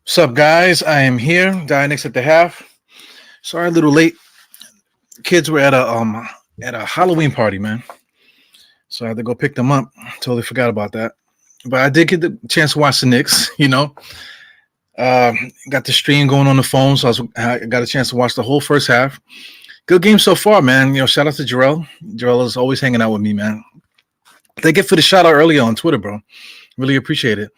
What's up, guys? I am here. Knicks at the half. Sorry, a little late. Kids were at a Halloween party, man. So I had to go pick them up. Totally forgot about that. But I did get the chance to watch the Knicks. Uh, got the stream going on the phone, so I got a chance to watch the whole first half. Good game so far, man. Shout out to Jarrell. Jarrell is always hanging out with me, man. Thank you for the shout out earlier on Twitter, bro. Really appreciate it.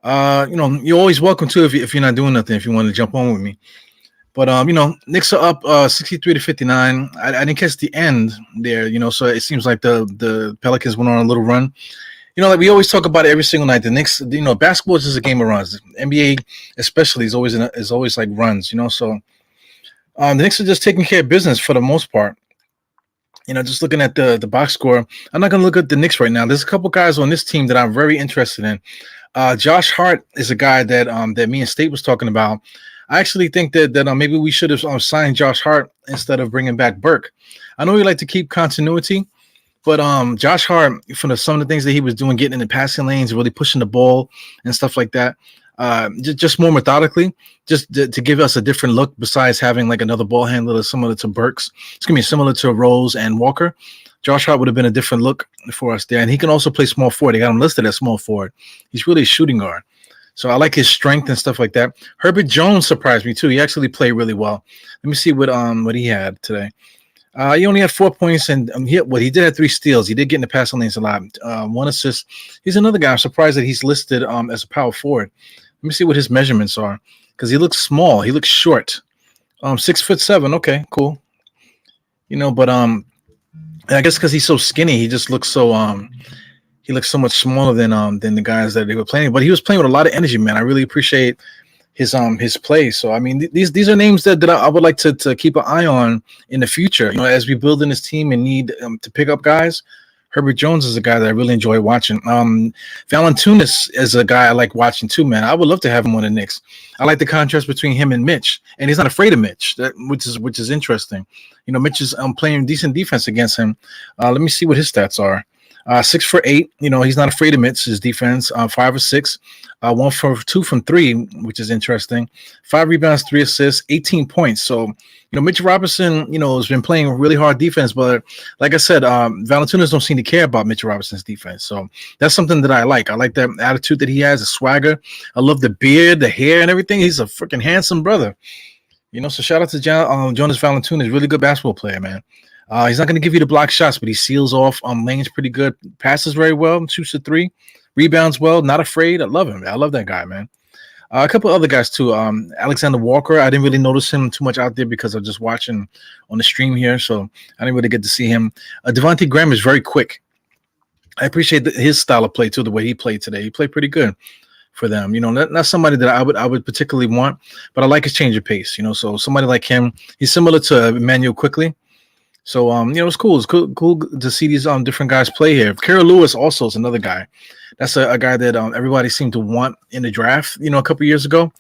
You're always welcome to if you're not doing nothing. If you want to jump on with me. But Knicks are up 63 to 59. I didn't catch the end there, so it seems like the Pelicans went on a little run. Like we always talk about it every single night. The Knicks, basketball is just a game of runs. NBA especially is always like runs, So the Knicks are just taking care of business for the most part. Just looking at the box score, I'm not gonna look at the Knicks right now. There's a couple guys on this team that I'm very interested in. Josh Hart is a guy that me and State was talking about. I actually think that maybe we should have signed Josh Hart instead of bringing back Burke. I know we like to keep continuity, but Josh Hart, from some of the things that he was doing, getting in the passing lanes, really pushing the ball and stuff like that, just more methodically, just to give us a different look besides having like another ball handler similar to Burks. It's going to be similar to Rose and Walker. Josh Hart would have been a different look for us there. And he can also play small forward. They got him listed as small forward. He's really a shooting guard. So I like his strength and stuff like that. Herbert Jones surprised me too. He actually played really well. Let me see what he had today. He only had 4 points and he did have 3 steals. He did get in the passing lanes a lot. 1 assist. He's another guy. I'm surprised that he's listed as a power forward. Let me see what his measurements are because he looks small. He looks short. 6'7". Okay, cool. But I guess because he's so skinny, he just looks so he looks so much smaller than the guys that they were playing. But he was playing with a lot of energy, man. I really appreciate his play. So I mean, these are names that I would like to keep an eye on in the future. As we build in this team and need to pick up guys. Herbert Jones is a guy that I really enjoy watching. Valanciunas is a guy I like watching too, man. I would love to have him on the Knicks. I like the contrast between him and Mitch, and he's not afraid of Mitch, which is interesting. Mitch is playing decent defense against him. Let me see what his stats are. 6 for 8. He's not afraid of Mitch. His defense. 5 or 6. 1 for 2 from 3, which is interesting. 5 rebounds, 3 assists, 18 points. So, Mitch Robinson, has been playing really hard defense. But like I said, Valanciunas don't seem to care about Mitch Robinson's defense. So that's something that I like. I like that attitude that he has, the swagger. I love the beard, the hair, and everything. He's a freaking handsome brother. So shout out to Jonas Valanciunas, really good basketball player, man. He's not going to give you the block shots, but he seals off lanes pretty good. Passes very well, shoots a 3, rebounds well, not afraid. I love him. I love that guy, man. A couple other guys too. Alexander Walker, I didn't really notice him too much out there because I'm just watching on the stream here, so I didn't really get to see him. Devontae Graham is very quick. I appreciate his style of play too, the way he played today. He played pretty good for them. Not somebody that I would particularly want, but I like his change of pace. So somebody like him, he's similar to Emmanuel Quickly. So it's cool. It's cool to see these different guys play here. Kira Lewis also is another guy. That's a guy that everybody seemed to want in the draft, a couple years ago.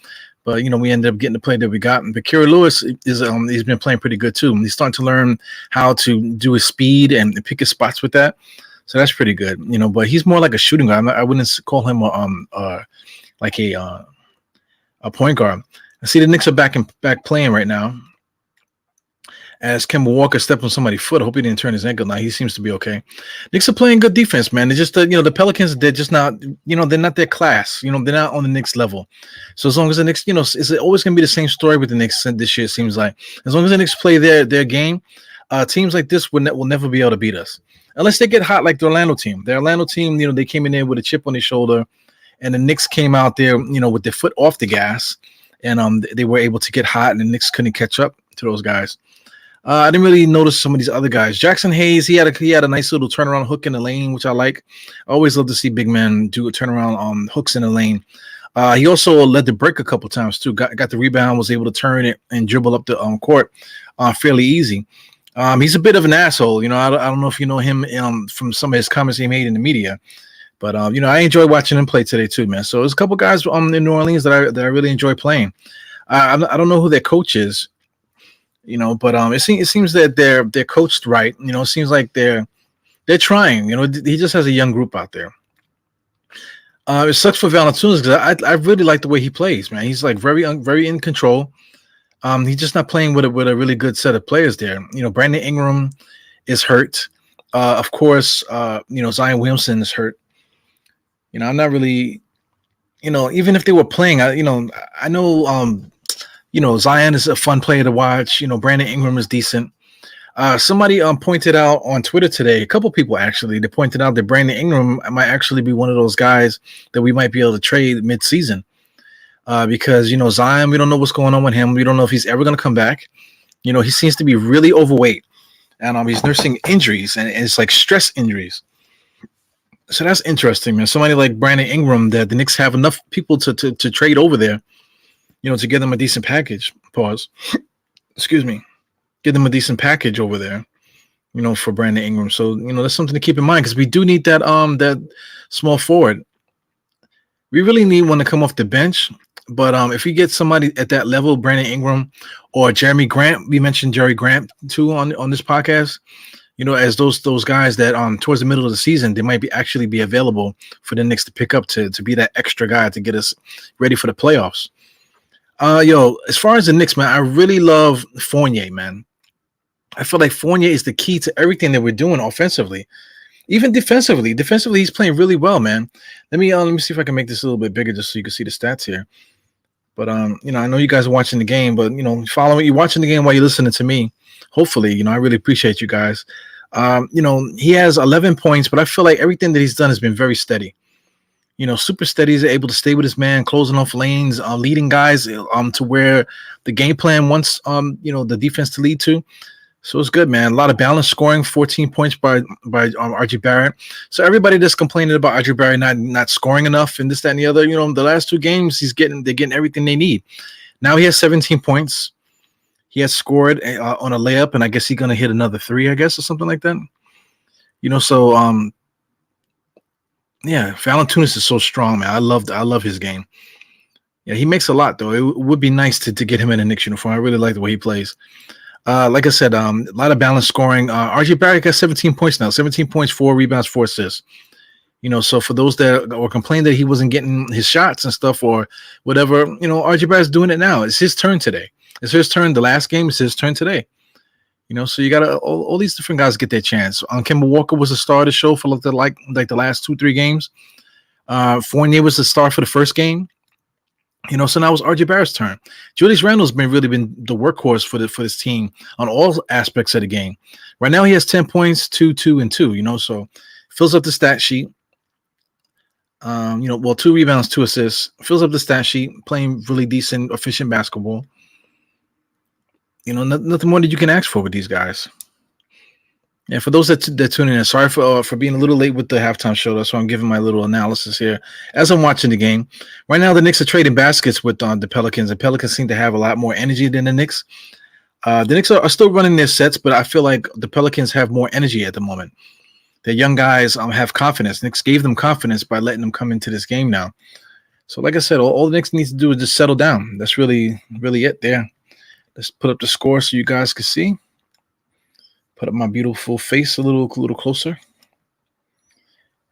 But we ended up getting the play that we got. But Kira Lewis is he's been playing pretty good too. He's starting to learn how to do his speed and pick his spots with that. So that's pretty good. But he's more like a shooting guard. I wouldn't call him a point guard. I see the Knicks are back playing right now. As Kemba Walker stepped on somebody's foot. I hope he didn't turn his ankle. Now he seems to be okay. Knicks are playing good defense, man. They're just, the Pelicans, they're just not, they're not their class. They're not on the Knicks level. So as long as the Knicks, it's always going to be the same story with the Knicks this year, it seems like. As long as the Knicks play their game, teams like this will never be able to beat us. Unless they get hot like the Orlando team. The Orlando team, they came in there with a chip on their shoulder, and the Knicks came out there, with their foot off the gas, and they were able to get hot, and the Knicks couldn't catch up to those guys. I didn't really notice some of these other guys. Jackson Hayes, he had a nice little turnaround hook in the lane, which I like. I always love to see big men do a turnaround hooks in the lane. He also led the break a couple times too. Got the rebound, was able to turn it and dribble up the court fairly easy. He's a bit of an asshole. I don't know if you know him from some of his comments he made in the media. But I enjoy watching him play today too, man. So there's a couple guys in New Orleans that I really enjoy playing. I don't know who their coach is. But it seems that they're coached right. It seems like they're trying. He just has a young group out there. It sucks for Valanciunas because I really like the way he plays, man. He's like very in control. He's just not playing with a really good set of players there. Brandon Ingram is hurt. Of course, Zion Williamson is hurt. I'm not really, even if they were playing, I know, Zion is a fun player to watch. Brandon Ingram is decent. Somebody pointed out on Twitter today, a couple people actually, they pointed out that Brandon Ingram might actually be one of those guys that we might be able to trade mid-season. Because, Zion, we don't know what's going on with him. We don't know if he's ever going to come back. He seems to be really overweight, and he's nursing injuries, and it's like stress injuries. So that's interesting, man. Somebody like Brandon Ingram, that the Knicks have enough people to trade over there, to give them a decent package. Pause. Excuse me. Give them a decent package over there, for Brandon Ingram. So, that's something to keep in mind because we do need that small forward. We really need one to come off the bench. But if we get somebody at that level, Brandon Ingram or Jeremy Grant, we mentioned Jerry Grant too on this podcast, as those guys that towards the middle of the season, they might actually be available for the Knicks to pick up to be that extra guy to get us ready for the playoffs. As far as the Knicks, man, I really love Fournier, man. I feel like Fournier is the key to everything that we're doing offensively. Even defensively. Defensively, he's playing really well, man. Let me see if I can make this a little bit bigger just so you can see the stats here. But I know you guys are watching the game, but you're watching the game while you're listening to me. Hopefully, I really appreciate you guys. He has 11 points, but I feel like everything that he's done has been very steady. Super steady. He's able to stay with his man, closing off lanes, leading guys to where the game plan wants the defense to lead to. So it's good, man. A lot of balanced scoring, 14 points by RJ Barrett. So everybody that's complaining about RJ Barrett not scoring enough and this, that, and the other, the last two games they're getting everything they need. Now he has 17 points. He has scored on a layup, and I guess he's gonna hit another 3, I guess, or something like that. So yeah, Valanciunas is so strong, man. I love his game. Yeah, he makes a lot though. It would be nice to get him in a Knicks uniform. I really like the way he plays. Like I said, a lot of balanced scoring. RJ Barrett got 17 points now, 17 points, 4 rebounds, 4 assists. So for those that were complaining that he wasn't getting his shots and stuff or whatever, RJ Barrett's doing it now. It's his turn today. It's his turn. The last game is his turn today. So you got all these different guys get their chance. Kemba Walker was the star of the show for the last 2-3 games. Fournier was the star for the first game. So now it's RJ Barrett's turn. Julius Randle's really been the workhorse for this team on all aspects of the game. Right now he has 10 points, 2, 2, and 2. So fills up the stat sheet. 2 rebounds, 2 assists. Fills up the stat sheet, playing really decent, efficient basketball. Nothing more that you can ask for with these guys. Yeah, for those that tuning in, sorry for being a little late with the halftime show. That's why I'm giving my little analysis here as I'm watching the game. Right now, the Knicks are trading baskets with the Pelicans. The Pelicans seem to have a lot more energy than the Knicks. The Knicks are still running their sets, but I feel like the Pelicans have more energy at the moment. The young guys have confidence. Knicks gave them confidence by letting them come into this game now. So, like I said, all the Knicks needs to do is just settle down. That's really, really it there. Let's put up the score so you guys can see. Put up my beautiful face a little closer.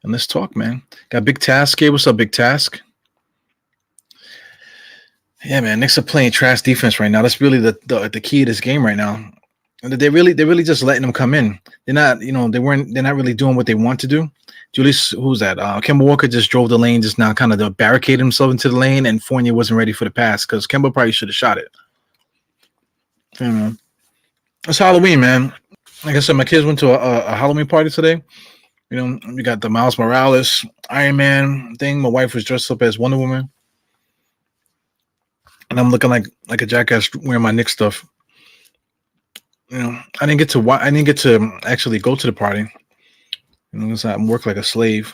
And let's talk, man. Got Big Task here. What's up, Big Task? Yeah, man. Knicks are playing trash defense right now. That's really the key of this game right now. They're really just letting them come in. They're not, they're not really doing what they want to do. Julius, who's that? Kemba Walker just drove the lane just now, kind of barricaded himself into the lane, and Fournier wasn't ready for the pass because Kemba probably should have shot it. Yeah, man. It's Halloween, man. Like I said, my kids went to a Halloween party today. We got the Miles Morales Iron Man thing. My wife was dressed up as Wonder Woman, and I'm looking like a jackass wearing my Knicks stuff. I didn't get to actually go to the party. I work like a slave.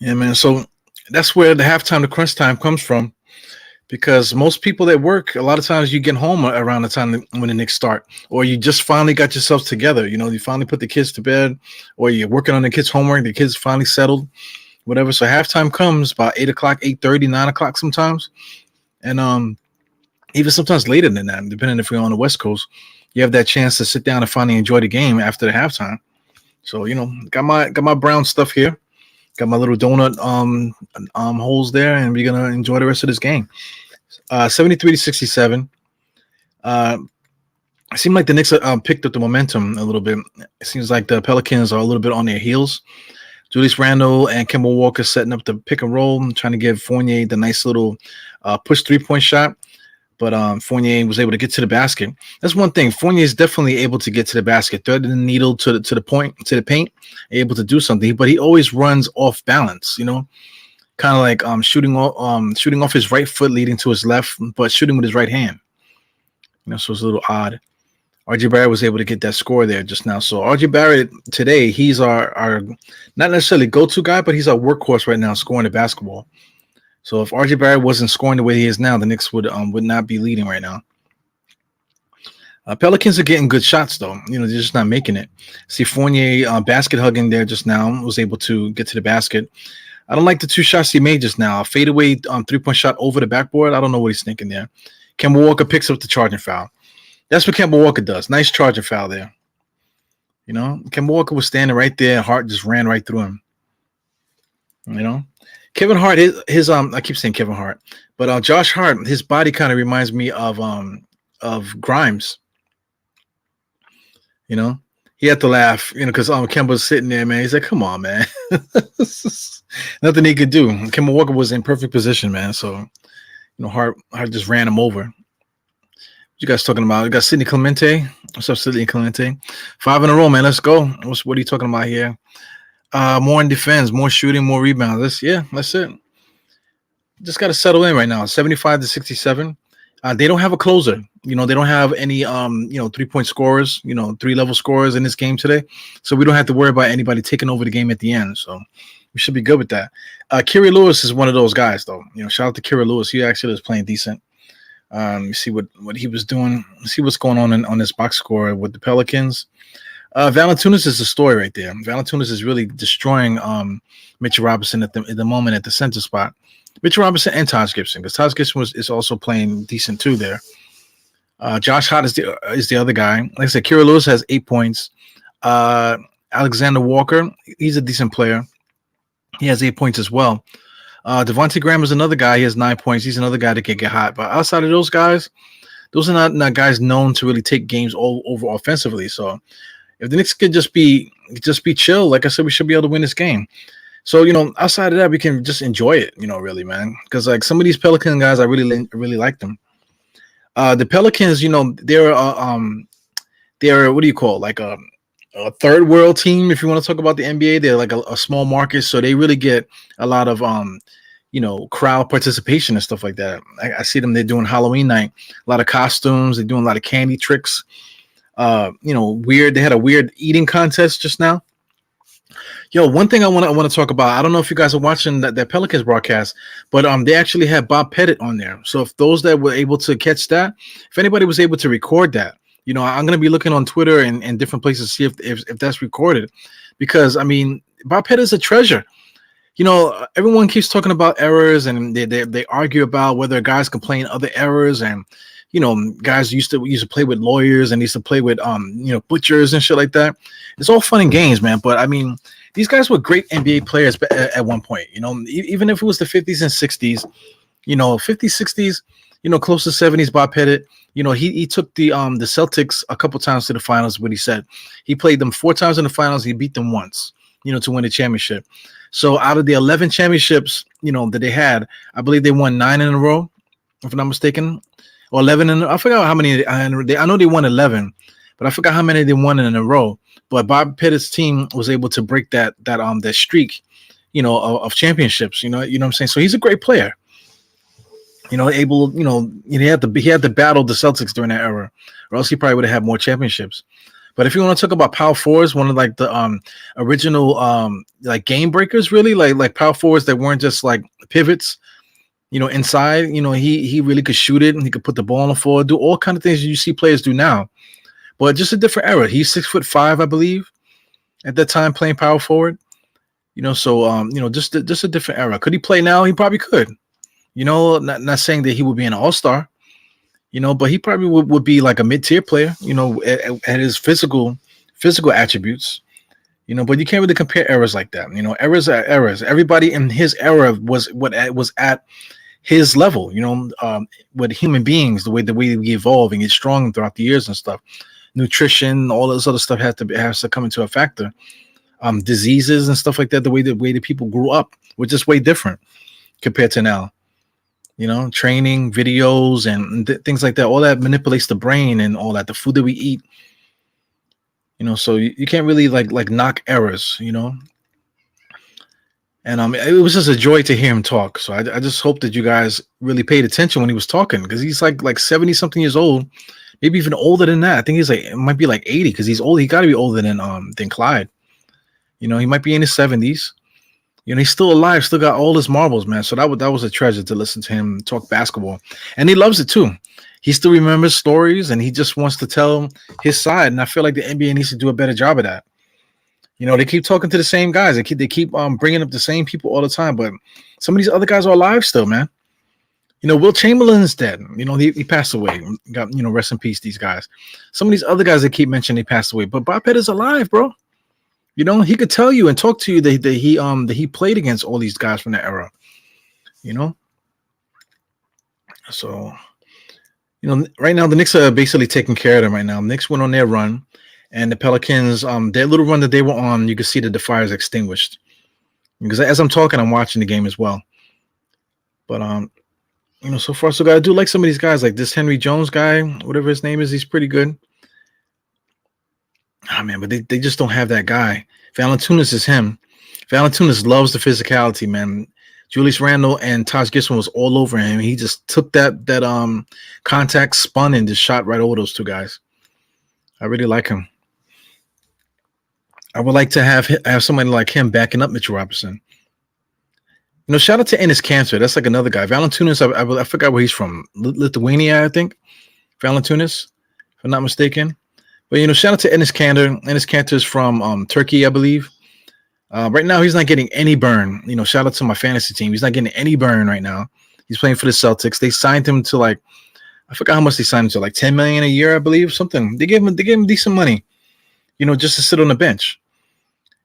Yeah, man. So that's where the halftime to crunch time comes from. Because most people that work, a lot of times you get home around the time when the Knicks start, or you just finally got yourself together. You finally put the kids to bed, or you're working on the kids' homework, the kids finally settled, whatever. So halftime comes about 8 o'clock, 8:30, 9 o'clock sometimes. And even sometimes later than that, depending if you're on the West Coast, you have that chance to sit down and finally enjoy the game after the halftime. So, got my brown stuff here. Got my little donut holes there, and we're gonna enjoy the rest of this game. 73-67. It seemed like the Knicks picked up the momentum a little bit. It seems like the Pelicans are a little bit on their heels. Julius Randle and Kemba Walker setting up the pick and roll, trying to give Fournier the nice little push 3-point shot. But Fournier was able to get to the basket. That's one thing. Fournier is definitely able to get to the basket, threading the needle to the point, to the paint, able to do something. But he always runs off balance, kind of like shooting off his right foot, leading to his left, but shooting with his right hand. So it's a little odd. RJ Barrett was able to get that score there just now. So RJ Barrett today, he's our not necessarily go-to guy, but he's our workhorse right now, scoring the basketball. So if RJ Barrett wasn't scoring the way he is now, the Knicks would not be leading right now. Pelicans are getting good shots though. They're just not making it. See Fournier basket hugging there just now, was able to get to the basket. I don't like the two shots he made just now. A fadeaway 3-point shot over the backboard. I don't know what he's thinking there. Kemba Walker picks up the charging foul. That's what Kemba Walker does. Nice charging foul there. Kemba Walker was standing right there. Hart just ran right through him. Kevin Hart, his I keep saying Kevin Hart, but Josh Hart, his body kind of reminds me of Grimes. He had to laugh, because Kemba's sitting there, man. He's like, "Come on, man." Nothing he could do. Kemba Walker was in perfect position, man. So, Hart just ran him over. What you guys talking about? We got Sidney Clemente. What's up, Sidney Clemente? 5 in a row, man. Let's go. What are you talking about here? More in defense, more shooting, more rebounds. That's it. Just got to settle in right now. 75-67. They don't have a closer. They don't have any 3-point scorers, 3-level scorers in this game today. So we don't have to worry about anybody taking over the game at the end. So we should be good with that. Kira Lewis is one of those guys, though. Shout out to Kira Lewis. He actually is playing decent. You see what he was doing. See what's going on this box score with the Pelicans. Valanciunas is the story right there. Valanciunas is really destroying Mitchell Robinson at the moment at the center spot. Mitchell Robinson and Taj Gibson, because Taj Gibson is also playing decent too there. Josh Hart is the other guy. Like I said, Kira Lewis has 8 points. Alexander Walker, he's a decent player. He has 8 points as well. Devontae Graham is another guy. He has 9 points. He's another guy that can get hot. But outside of those guys, those are not guys known to really take games all over offensively. So if the Knicks could just be chill, like I said, we should be able to win this game. So, outside of that, we can just enjoy it, really, man. Because like some of these Pelican guys, I really like them. The Pelicans, they're what do you call it? Like a third world team, if you want to talk about the NBA. They're like a small market, so they really get a lot of crowd participation and stuff like that. I see them. They're doing Halloween night, a lot of costumes. They're doing a lot of candy tricks. Weird. They had a weird eating contest just now. One thing I want to talk about. I don't know if you guys are watching that Pelicans broadcast, but they actually had Bob Pettit on there. So if those that were able to catch that, if anybody was able to record that, I'm going to be looking on Twitter and different places to see if that's recorded, because I mean Bob Pettit is a treasure. Everyone keeps talking about errors, and they argue about whether guys complain other errors, and guys used to play with lawyers and used to play with butchers and shit like that. It's all fun and games, man. But I mean, these guys were great NBA players at one point. Even if it was the 50s and 60s, 50s, 60s, close to 70s. Bob Pettit, he took the Celtics a couple times to the finals. What he said, he played them 4 times in the finals. He beat them once, to win the championship. So out of the 11 championships, that they had, I believe they won 9 in a row, if I'm not mistaken. Or 11, and I forgot how many. I know they won 11, but I forgot how many they won in a row. But Bob Pettit's team was able to break that streak, of championships. You know what I'm saying? So he's a great player. He had to battle the Celtics during that era, or else he probably would have had more championships. But if you want to talk about power forwards, one of like the original like game breakers, really like power forwards that weren't just like pivots. Inside, he really could shoot it, and he could put the ball on the floor, do all kind of things you see players do now, but just a different era. He's 6'5", I believe, at that time, playing power forward. So just a different era. Could he play now? He probably could. Not saying that he would be an all-star, but he probably would be like a mid-tier player. At his physical attributes. But you can't really compare eras like that. Eras are eras. Everybody in his era was what was at his level. With human beings, the way we evolve and get strong throughout the years and stuff. Nutrition, all this other stuff has to come into a factor. Diseases and stuff like that. The way that people grew up was just way different compared to now. Training videos and things like that. All that manipulates the brain and all that. The food that we eat. So you can't really like knock errors. And it was just a joy to hear him talk. So I just hope that you guys really paid attention when he was talking, because he's like 70 something years old, maybe even older than that. I think he's it might be like 80, because he's old. He got to be older than Clyde. He might be in his 70s. He's still alive, still got all his marbles, man. So that was a treasure to listen to him talk basketball, and he loves it too. He still remembers stories, and he just wants to tell his side. And I feel like the NBA needs to do a better job of that. They keep talking to the same guys. They keep bringing up the same people all the time. But some of these other guys are alive still, man. Will Chamberlain's dead. He passed away. Got rest in peace, these guys. Some of these other guys they keep mentioning they passed away, but Bob Pettit is alive, bro. He could tell you and talk to you that he played against all these guys from that era. So right now the Knicks are basically taking care of them right now. Knicks went on their run. And the Pelicans, their little run that they were on, you can see that the fire is extinguished. Because as I'm talking, I'm watching the game as well. But so far so good. I do like some of these guys, like this Henry Jones guy, whatever his name is. He's pretty good. Oh man, but they just don't have that guy. Valanciunas is him. Valanciunas loves the physicality, man. Julius Randle and Taj Gibson was all over him. He just took that contact, spun, and just shot right over those two guys. I really like him. I would like to have somebody like him backing up Mitchell Robinson. Shout out to Enes Kanter. That's like another guy. Valanciunas, I forgot where he's from. Lithuania, I think. Valanciunas, if I'm not mistaken. But, shout out to Enes Kanter. Enes Kanter is from Turkey, I believe. Right now, he's not getting any burn. Shout out to my fantasy team. He's not getting any burn right now. He's playing for the Celtics. They signed him to I forgot how much they signed him to, like $10 million a year, I believe, something. They gave him decent money, just to sit on the bench.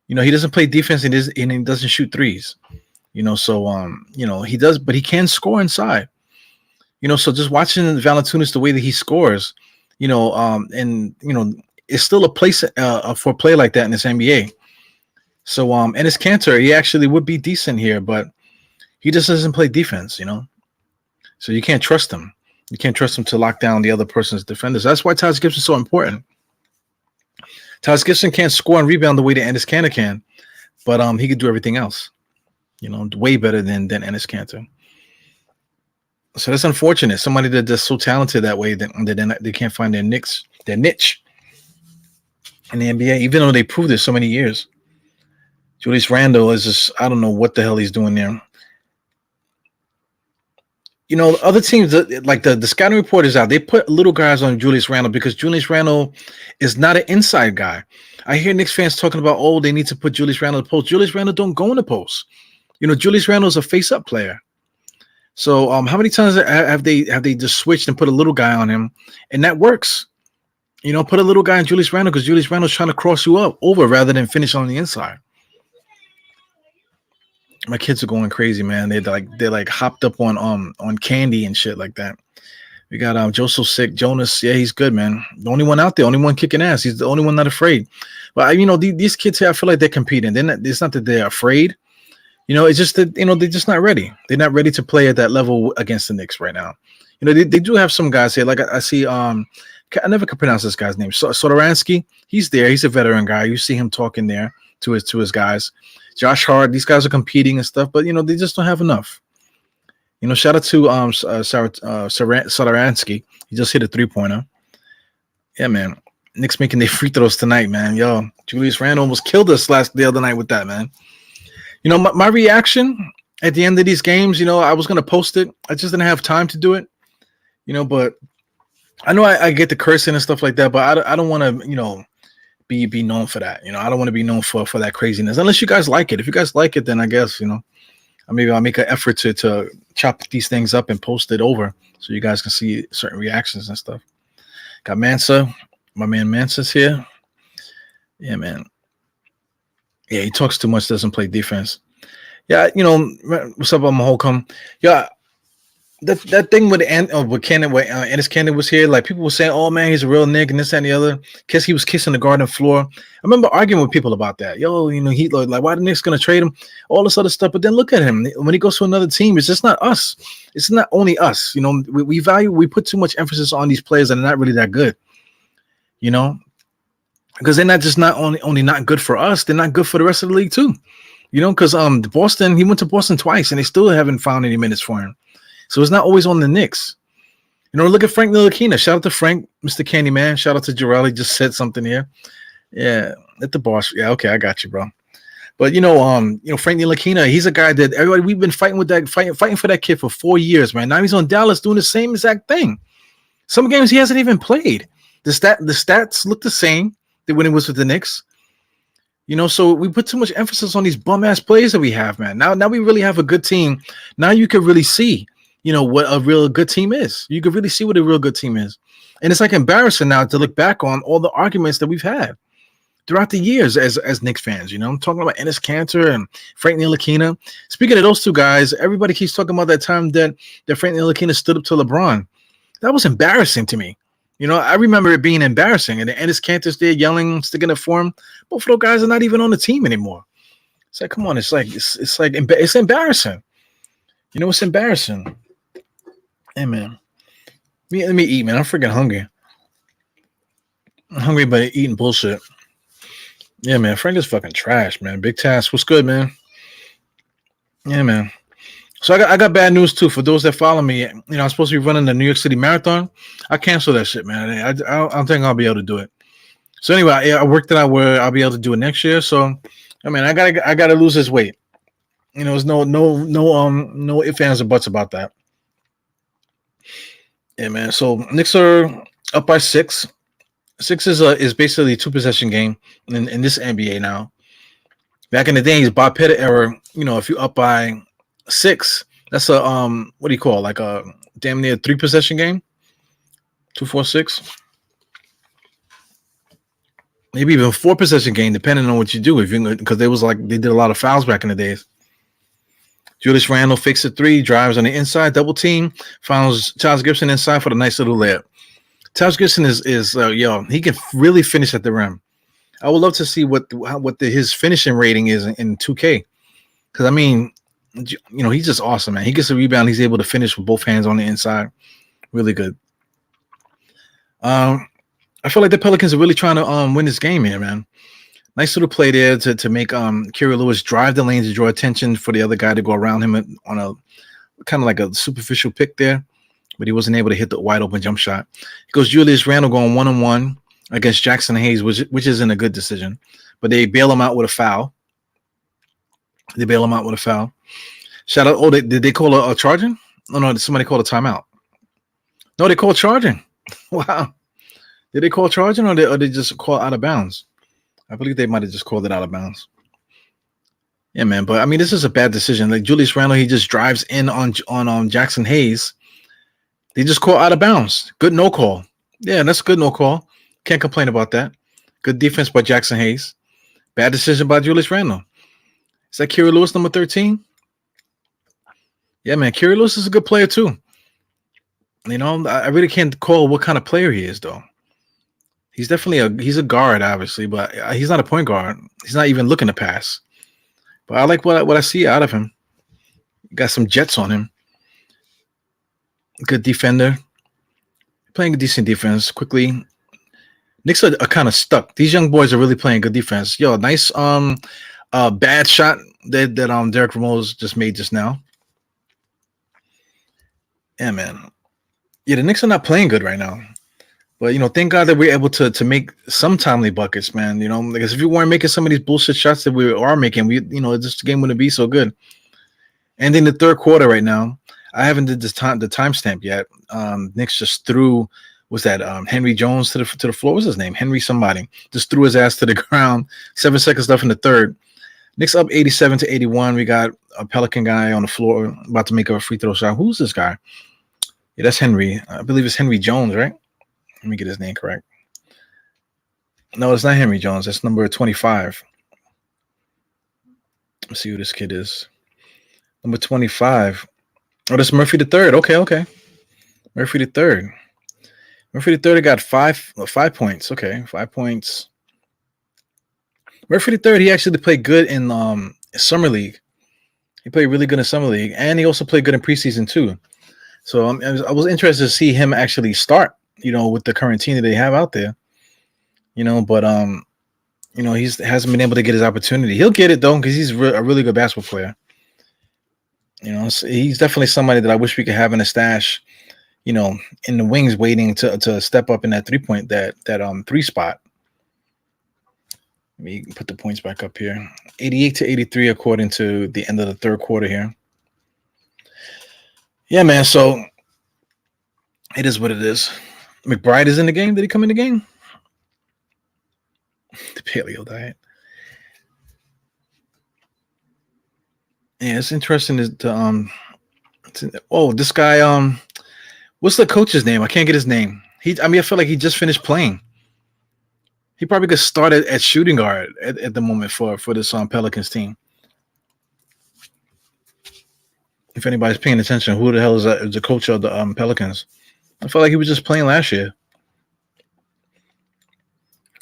He doesn't play defense and he doesn't shoot threes. So he does, but he can score inside. So just watching Valanciunas, the way that he scores, it's still a place for a play like that in this NBA. So Enes Kanter, he actually would be decent here, but he just doesn't play defense, So you can't trust him. You can't trust him to lock down the other person's defenders. That's why Taj Gibson's so important. Taj Gibson can't score and rebound the way that Enes Kanter can, but he could do everything else, way better than Enes Kanter. So that's unfortunate. Somebody that's just so talented that way that they can't find their niche in the NBA, even though they proved it so many years. Julius Randle is just, I don't know what the hell he's doing there. Other teams, like the scouting report is out. They put little guys on Julius Randle because Julius Randle is not an inside guy. I hear Knicks fans talking about, they need to put Julius Randle in the post. Julius Randle don't go in the post. Julius Randle is a face-up player. So how many times have they just switched and put a little guy on him, and that works? Put a little guy on Julius Randle because Julius Randle's trying to cross you over rather than finish on the inside. My kids are going crazy, man. They're like hopped up on candy and shit like that. We got Joseph Sick, Jonas. Yeah, he's good, man. The only one out there, only one kicking ass. He's the only one not afraid. But these kids here, I feel like they're competing. It's not that they're afraid. It's just that they're just not ready. They're not ready to play at that level against the Knicks right now. They do have some guys here. Like I see, I never could pronounce this guy's name. Sodoransky. He's there. He's a veteran guy. You see him talking there to his guys. Josh Hart, these guys are competing and stuff, but they just don't have enough. Shout out to Sodoransky. He just hit a 3-pointer. Yeah, man. Knicks making their free throws tonight, man. Yo, Julius Randle almost killed us the other night with that, man. My reaction at the end of these games, I was gonna post it. I just didn't have time to do it. But I know I get the cursing and stuff like that, but I don't want to, be known for that. I don't want to be known for that craziness unless you guys like it. If you guys like it, then I guess maybe I'll make an effort to chop these things up and post it over so you guys can see certain reactions and stuff. Got Mansa, my man Mansa's here. Yeah, man. Yeah, he talks too much, doesn't play defense. Yeah, what's up, Holcomb? Yeah, that thing with Cannon, when Ennis Cannon was here, like people were saying, "Oh man, he's a real nigga," and this and the other. Guess he was kissing the garden floor. I remember arguing with people about that. Yo, he like, why the Knicks gonna trade him? All this other stuff. But then look at him when he goes to another team. It's just not us. It's not only us. We put too much emphasis on these players that are not really that good. Because they're not just not only not good for us, they're not good for the rest of the league too. Because Boston, he went to Boston twice, and they still haven't found any minutes for him. So it's not always on the Knicks. Look at Frank Ntilikina. Shout out to Frank, Mr. Candyman. Shout out to Jarrell. He just said something here. Yeah, at the boss. Yeah, okay, I got you, bro. But Frank Ntilikina, he's a guy that we've been fighting with that fighting for that kid for 4 years, man. Now he's on Dallas doing the same exact thing. Some games he hasn't even played. The stats look the same when it was with the Knicks. So we put too much emphasis on these bum ass players that we have, man. Now we really have a good team. Now you can really see, what a real good team is. You can really see what a real good team is. And it's like embarrassing now to look back on all the arguments that we've had throughout the years as Knicks fans. I'm talking about Enes Kanter and Frank Ntilikina. Speaking of those two guys, everybody keeps talking about that time that Frank Ntilikina stood up to LeBron. That was embarrassing to me. I remember it being embarrassing. And Enes Kanter's there yelling, sticking up for him. Both of those guys are not even on the team anymore. It's like, come on, it's embarrassing. It's embarrassing. Hey, man. Let me eat, man. I'm freaking hungry. I'm hungry by eating bullshit. Yeah, man. Frank is fucking trash, man. Big Task. What's good, man? Yeah, man. So I got bad news too for those that follow me. I'm supposed to be running the New York City Marathon. I canceled that shit, man. I don't think I'll be able to do it. So anyway, I worked it out where I'll be able to do it next year. So I gotta lose this weight. There's no ifs, ands, or buts about that. Yeah, man. So Knicks are up by 6. 6 is basically a 2-possession game in this NBA now. Back in the days, Bob Pettit era, if you up by 6, that's a what do you call, like a damn near 3-possession game? 2, 4, 6. Maybe even 4-possession game, depending on what you do. Because they did a lot of fouls back in the days. Julius Randle fakes a 3, drives on the inside, double team, finds Charles Gibson inside for the nice little layup. Charles Gibson is he can really finish at the rim. I would love to see what his finishing rating is in 2K. Because he's just awesome, man. He gets a rebound, he's able to finish with both hands on the inside. Really good. I feel like the Pelicans are really trying to win this game here, man. Nice little play there to make Kira Lewis drive the lane to draw attention for the other guy to go around him on a kind of like a superficial pick there, but he wasn't able to hit the wide open jump shot. It goes Julius Randle going 1-on-1 against Jackson Hayes, which isn't a good decision, but they bail him out with a foul. Shout out! Did they call a charging? Oh no, somebody called a timeout. No, they called charging. Wow. Did they call charging or they just call out of bounds? I believe they might have just called it out of bounds. Yeah, man. But this is a bad decision. Like Julius Randle, he just drives in on Jackson Hayes. They just call out of bounds. Good no call. Yeah, that's a good no call. Can't complain about that. Good defense by Jackson Hayes. Bad decision by Julius Randle. Is that Kira Lewis, number 13? Yeah, man. Kira Lewis is a good player too. I really can't call what kind of player he is though. He's definitely he's a guard, obviously, but he's not a point guard. He's not even looking to pass. But I like what I see out of him. Got some jets on him. Good defender. Playing a decent defense. Quickly. Knicks are kind of stuck. These young boys are really playing good defense. Yo, nice bad shot that Derek Ramos just made just now. Yeah, man. Yeah, the Knicks are not playing good right now. But, thank God that we're able to make some timely buckets, man. Because if we weren't making some of these bullshit shots that we are making, this game wouldn't be so good. And in the third quarter right now, I haven't did the timestamp yet. Knicks just threw, Henry Jones to the floor? What's his name? Henry somebody. Just threw his ass to the ground. 7 seconds left in the third. Knicks up 87-81. We got a Pelican guy on the floor about to make a free throw shot. Who's this guy? Yeah, that's Henry. I believe it's Henry Jones, right? Let me get his name correct. No, it's not Henry Jones. That's number 25. Let's see who this kid is. Number 25. Oh, that's Murphy the third. Okay. Murphy the third. Murphy the third got 5 points. Okay, 5 points. Murphy the third, he actually played good in summer league. He played really good in summer league, and he also played good in preseason too. So I was interested to see him actually start, with the current team that they have out there, But he hasn't been able to get his opportunity. He'll get it though because he's a really good basketball player. So he's definitely somebody that I wish we could have in a stash, in the wings, waiting to step up in that 3-point that 3 spot. Let me put the points back up here. 88-83 according to the end of the third quarter here. Yeah, man. So it is what it is. McBride is in the game. Did he come in the game? The paleo diet. Yeah, it's interesting this guy, what's the coach's name? I can't get his name. I feel like he just finished playing. He probably could start at shooting guard at the moment for this Pelicans team. If anybody's paying attention, who the hell is the coach of the Pelicans? I felt like he was just playing last year.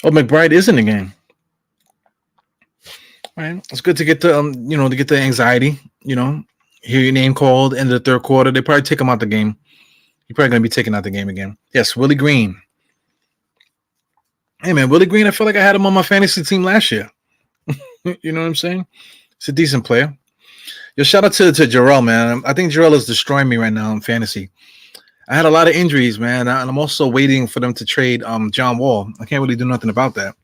Oh, McBride is in the game. All right, it's good to get the to get the anxiety. Hear your name called end of the third quarter. They probably take him out the game. He's probably gonna be taken out the game again. Yes, Willie Green. Hey man, Willie Green. I feel like I had him on my fantasy team last year. You know what I'm saying? It's a decent player. Yo, shout out to Jarrell, man. I think Jarrell is destroying me right now in fantasy. I had a lot of injuries, man, and I'm also waiting for them to trade John Wall. I can't really do nothing about that,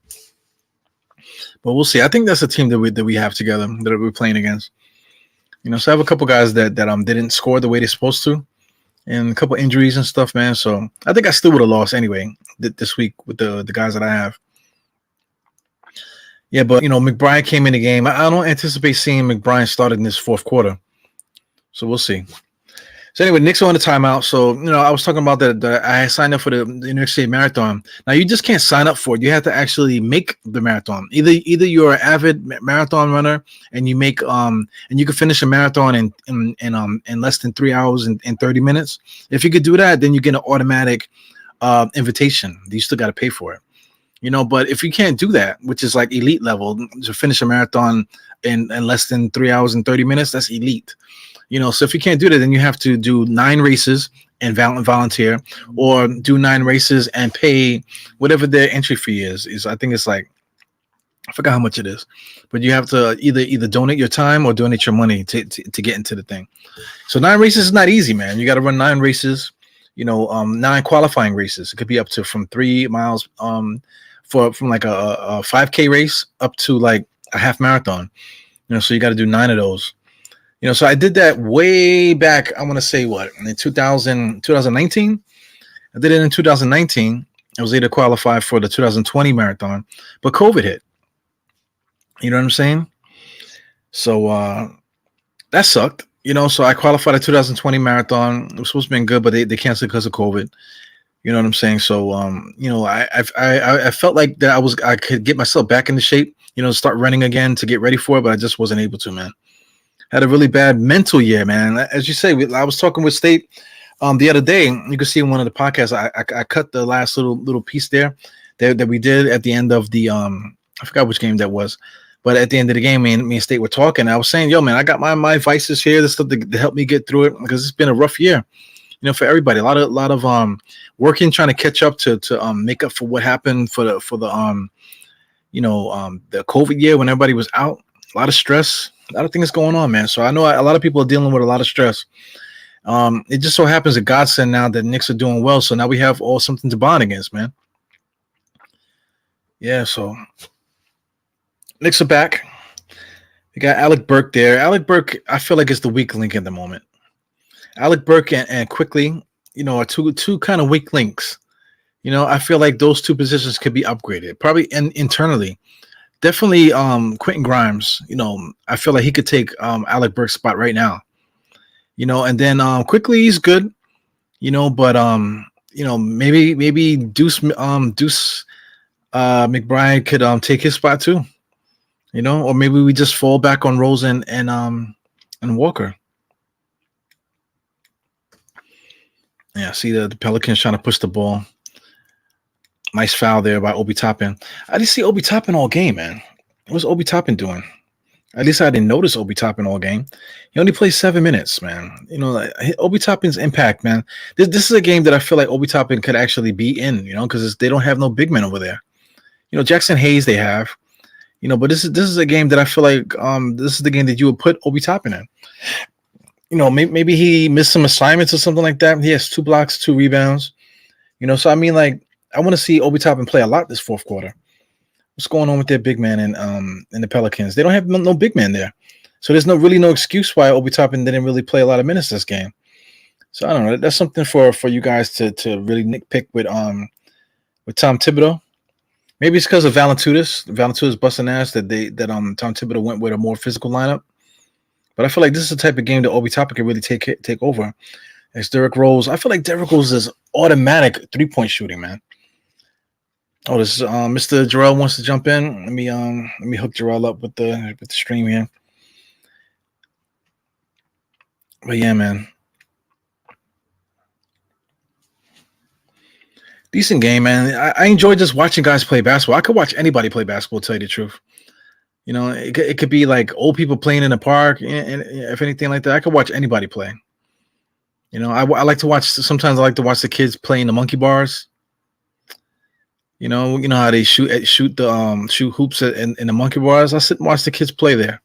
but we'll see. I think that's a team that we have together that we're playing against. So I have a couple guys that didn't score the way they're supposed to, and a couple injuries and stuff, man. So I think I still would have lost anyway this week with the guys that I have. Yeah, but McBride came in the game. I don't anticipate seeing McBride start in this fourth quarter, so we'll see. So anyway, Knicks are on the timeout. So I was talking about that I signed up for the New York State Marathon. Now you just can't sign up for it. You have to actually make the marathon. Either you're an avid marathon runner and you make and you can finish a marathon in less than 3 hours and 30 minutes. If you could do that, then you get an automatic invitation. You still got to pay for it. But if you can't do that, which is like elite level, to finish a marathon in less than 3 hours and 30 minutes, that's elite. So if you can't do that, then you have to do 9 races and volunteer, or do 9 races and pay whatever their entry fee is. I think it's like, I forgot how much it is, but you have to either donate your time or donate your money to get into the thing. So 9 races is not easy, man. You got to run 9 races, 9 qualifying races. It could be up to from 3 miles, from like a 5K race up to like a half marathon. So you got to do 9 of those. So I did that way back. I want to say in 2019. I did it in 2019. I was able to qualify for the 2020 marathon, but COVID hit. You know what I'm saying? So that sucked. So I qualified the 2020 marathon. It was supposed to be good, but they canceled because of COVID. You know what I'm saying? So I felt like that I could get myself back into shape. Start running again to get ready for it, but I just wasn't able to, man. Had a really bad mental year, man. As you say, I was talking with State the other day. You can see in one of the podcasts, I cut the last little piece there that we did at the end of the I forgot which game that was, but at the end of the game, me and State were talking. I was saying, yo, man, I got my vices here, this stuff to help me get through it, because it's been a rough year, for everybody. A lot of working, trying to catch up to make up for what happened for the COVID year when everybody was out. A lot of stress. A lot of things going on, man. So I know a lot of people are dealing with a lot of stress. It just so happens a godsend now that Knicks are doing well. So now we have all something to bond against, man. Yeah, so Knicks are back. We got Alec Burke there. Alec Burke, I feel like, is the weak link at the moment. Alec Burke and Quickly, are two kind of weak links. I feel like those 2 positions could be upgraded, probably internally. Definitely Quentin Grimes, I feel like he could take Alec Burke's spot right now. And then Quickly he's good, but maybe Deuce McBride could take his spot too. Or maybe we just fall back on Rose and Walker. Yeah, see the Pelicans trying to push the ball. Nice foul there by Obi Toppin. I didn't see Obi Toppin all game, man. What's Obi Toppin doing? At least I didn't notice Obi Toppin all game. He only plays 7 minutes, man. Obi Toppin's impact, man. This is a game that I feel like Obi Toppin could actually be in, because they don't have no big men over there. Jackson Hayes they have, but this is a game that I feel like this is the game that you would put Obi Toppin in. Maybe he missed some assignments or something like that. He has 2 blocks, 2 rebounds. So I mean, like, I want to see Obi Toppin play a lot this fourth quarter. What's going on with their big man in the Pelicans? They don't have no big man there, so there's no excuse why Obi Toppin didn't really play a lot of minutes this game. So I don't know. That's something for you guys to really nitpick with Tom Thibodeau. Maybe it's because of Valanciunas busting ass that Tom Thibodeau went with a more physical lineup. But I feel like this is the type of game that Obi Toppin can really take over. As Derrick Rose, I feel like Derrick Rose is automatic 3-point shooting, man. Oh, this is Mr. Jarrell wants to jump in. Let me hook Jarrell up with the stream here. But yeah, man. Decent game, man. I enjoy just watching guys play basketball. I could watch anybody play basketball, to tell you the truth. It could be like old people playing in the park, and if anything like that, I could watch anybody play. I like to watch. Sometimes I like to watch the kids playing the monkey bars. You know how they shoot hoops in the monkey bars. I sit and watch the kids play there.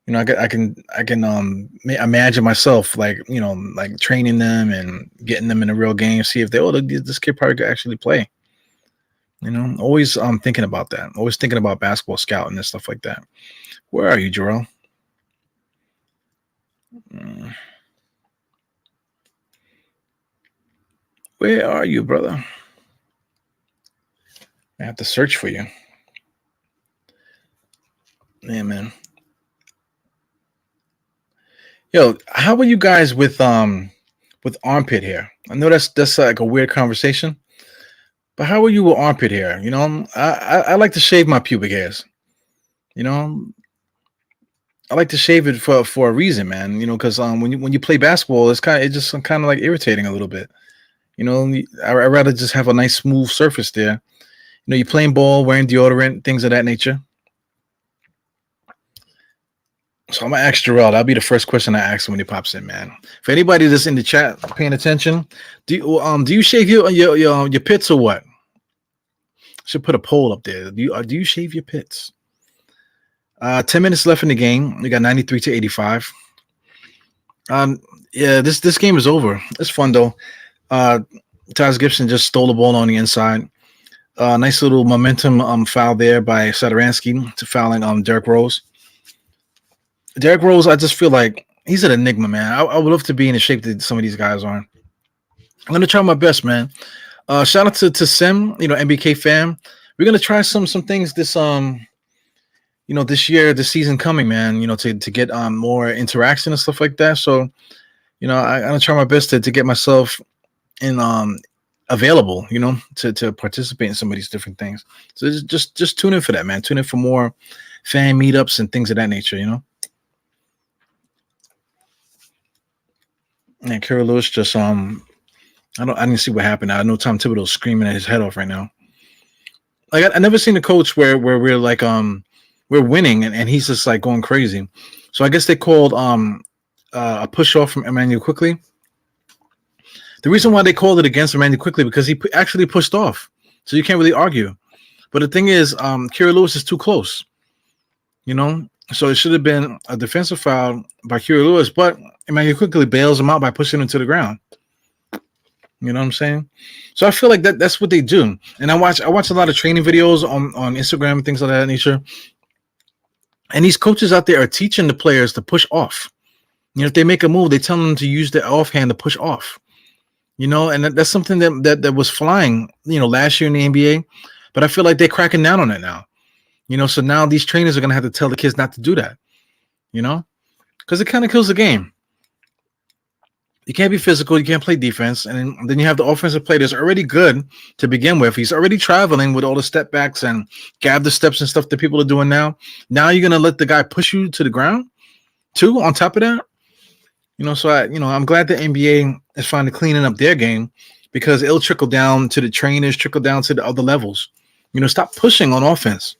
I can imagine myself like training them and getting them in a real game. See if this kid probably could actually play. Always thinking about that. Always thinking about basketball scouting and stuff like that. Where are you, Jarrell? Where are you, brother? I have to search for you. Yeah, man. Yo, how are you guys with armpit hair? I know that's like a weird conversation, but how are you with armpit hair? I like to shave my pubic hairs. I like to shave it for a reason, man. Because when you play basketball, it's just kind of like irritating a little bit. I'd rather just have a nice smooth surface there. You're playing ball, wearing deodorant, things of that nature. So I'm gonna ask Jarrell. That'll be the first question I ask him when he pops in, man. For anybody that's in the chat paying attention, do you shave your pits or what? Should put a poll up there. Do you shave your pits? 10 minutes left in the game. We got 93-85. Yeah, this game is over. It's fun though. Taz Gibson just stole the ball on the inside. Nice little momentum foul there by Satoransky to fouling Derrick Rose. Derrick Rose, I just feel like he's an enigma, man. I would love to be in the shape that some of these guys are. I'm gonna try my best, man. Shout out to Sim, MBK fam. We're gonna try some things this this year, this season coming, man. To get more interaction and stuff like that. So, I'm gonna try my best to get myself in available, to participate in some of these different things. So just tune in for that, man. Tune in for more fan meetups and things of that nature, And Kira Lewis just I didn't see what happened. I know Tom Thibodeau's screaming at his head off right now. Like I never seen a coach where we're like we're winning and he's just like going crazy. So I guess they called a push off from Emmanuel Quickly. The reason why they called it against Emmanuel Quickly because he actually pushed off. So you can't really argue. But the thing is, Kira Lewis is too close. So it should have been a defensive foul by Kira Lewis, but Emmanuel Quickly bails him out by pushing him to the ground. You know what I'm saying? So I feel like that's what they do. And I watch a lot of training videos on Instagram and things of that nature. And these coaches out there are teaching the players to push off. If they make a move, they tell them to use their offhand to push off. And that's something that was flying, last year in the NBA. But I feel like they're cracking down on it now. So now these trainers are going to have to tell the kids not to do that, because it kind of kills the game. You can't be physical. You can't play defense, and then you have the offensive play that's already good to begin with. He's already traveling with all the step backs and gather steps and stuff that people are doing now. Now you're gonna let the guy push you to the ground too. On top of that, so I'm glad the NBA is finally cleaning up their game because it'll trickle down to the trainers, trickle down to the other levels. Stop pushing on offense.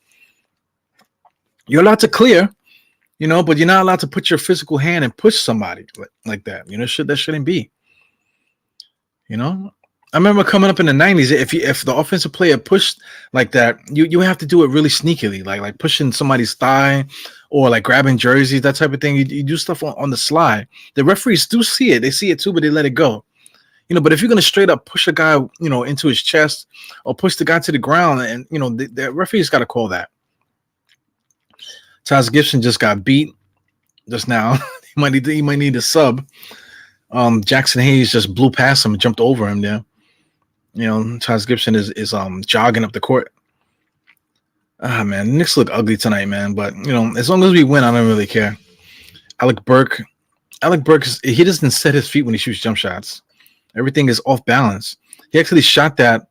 You're allowed to clear, but you're not allowed to put your physical hand and push somebody like that. That shouldn't be. I remember coming up in the 90s. If the offensive player pushed like that, you have to do it really sneakily, like pushing somebody's thigh or like grabbing jerseys, that type of thing. You do stuff on the slide. The referees do see it. They see it too, but they let it go. But if you're gonna straight up push a guy, into his chest or push the guy to the ground, and the referee's got to call that. Taj Gibson just got beat just now. he might need a sub. Jackson Hayes just blew past him and jumped over him there. Taj Gibson is jogging up the court. Man, the Knicks look ugly tonight, man. But as long as we win, I don't really care. Alec Burke, he doesn't set his feet when he shoots jump shots. Everything is off balance. He actually shot that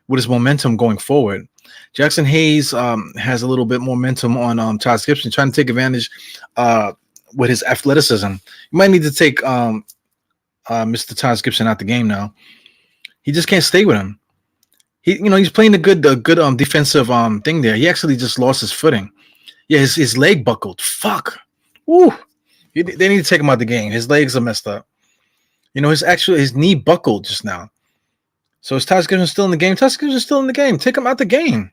with his momentum going forward. Jackson Hayes has a little bit more momentum on Taj Gibson, trying to take advantage with his athleticism. You might need to take Mr. Taj Gibson out the game now. He just can't stay with him. He's playing a good defensive thing there. He actually just lost his footing. Yeah, his leg buckled. Fuck. Woo. They need to take him out the game. His legs are messed up. His knee buckled just now. So is Taj Gibson still in the game? Taj Gibson's still in the game. Take him out the game.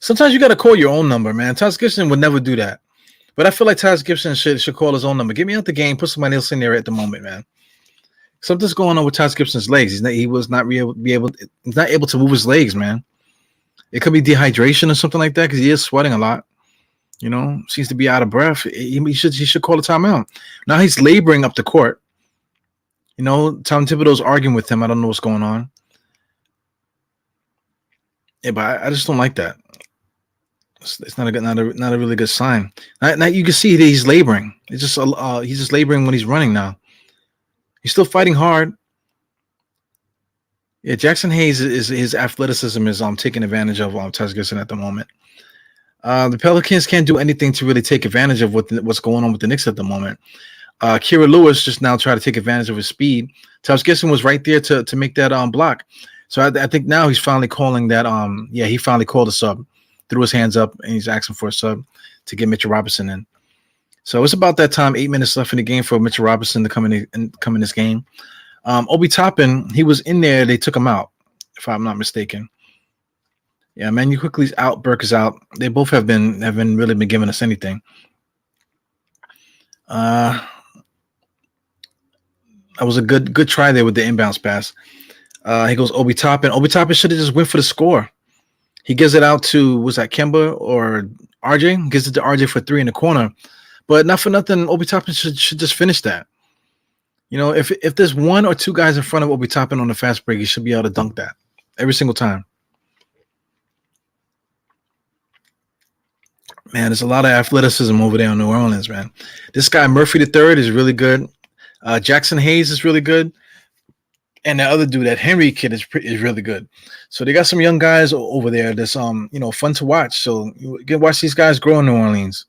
Sometimes you got to call your own number, man. Taj Gibson would never do that. But I feel like Taj Gibson should call his own number. Get me out the game. Put somebody else in there at the moment, man. Something's going on with Taj Gibson's legs. He's not able to move his legs, man. It could be dehydration or something like that because he is sweating a lot. Seems to be out of breath. He should call a timeout. Now he's laboring up the court. Tom Thibodeau's arguing with him. I don't know what's going on. Yeah, but I just don't like that. It's not a really good sign. Now you can see that he's laboring. It's just he's just laboring when he's running now. He's still fighting hard. Yeah, Jackson Hayes is his athleticism is taking advantage of Taj Gibson at the moment. The Pelicans can't do anything to really take advantage of what's going on with the Knicks at the moment. Kira Lewis just now tried to take advantage of his speed. Taj Gibson was right there to make that block. So I think now he's finally calling that. He finally called a sub, threw his hands up, and he's asking for a sub to get Mitchell Robinson in. So it's about that time. 8 minutes left in the game for Mitchell Robinson to come in this game. Obi Toppin, he was in there. They took him out, if I'm not mistaken. Yeah, Manu Quickly's out. Burke is out. They both have been really been giving us anything. That was a good try there with the inbounds pass. He goes Obi Toppin. Obi Toppin should have just went for the score. He gives it out to, was that Kemba or RJ? Gives it to RJ for 3 in the corner. But not for nothing, Obi Toppin should just finish that. If there's 1 or 2 guys in front of Obi Toppin on the fast break, he should be able to dunk that every single time. Man, there's a lot of athleticism over there in New Orleans, man. This guy, Murphy III, is really good. Jackson Hayes is really good. And the other dude, that Henry kid, is really good. So they got some young guys over there that's fun to watch. So you can watch these guys grow in New Orleans.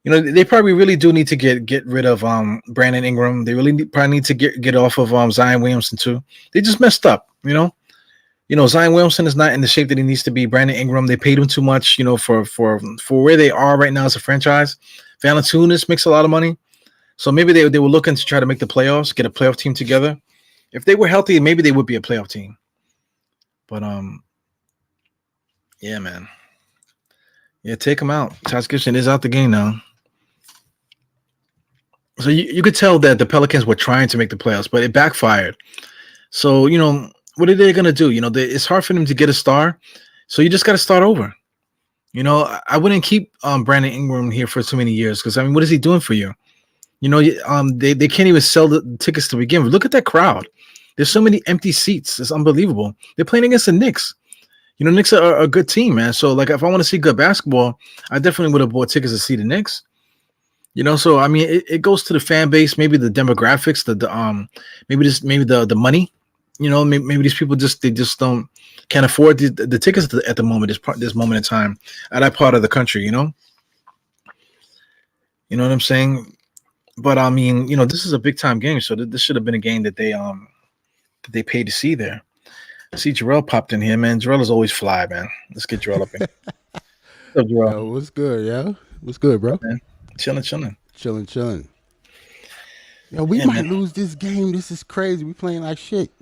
They probably really do need to get rid of Brandon Ingram. They really probably need to get off of Zion Williamson too. They just messed up, Zion Williamson is not in the shape that he needs to be. Brandon Ingram, they paid him too much, for where they are right now as a franchise. Valanciunas makes a lot of money. So maybe they were looking to try to make the playoffs, get a playoff team together. If they were healthy, maybe they would be a playoff team. But yeah, man. Yeah, take him out. Taj Gibson is out the game now. So you could tell that the Pelicans were trying to make the playoffs, but it backfired. So, what are they going to do? It's hard for them to get a star. So you just got to start over. I wouldn't keep Brandon Ingram here for too many years because, what is he doing for you? They can't even sell the tickets to begin with. Look at that crowd. There's so many empty seats. It's unbelievable. They're playing against the Knicks. Knicks are a good team, man. So, if I want to see good basketball, I definitely would have bought tickets to see the Knicks. So I mean, it goes to the fan base, maybe the demographics, maybe the money. Maybe these people they just don't can't afford the tickets at the moment. This moment in time at that part of the country. You know what I'm saying? But I mean, this is a big time game, so this should have been a game that they paid to see there. I see Jarrell popped in here, man. Jarrell is always fly, man. Let's get Jarrell up in. What's up, Jarrell? Yo, what's good, yo? What's good, bro? Man, chilling. Chilling. Yo, we Yeah, might man. lose this game. This is crazy. We playing like shit.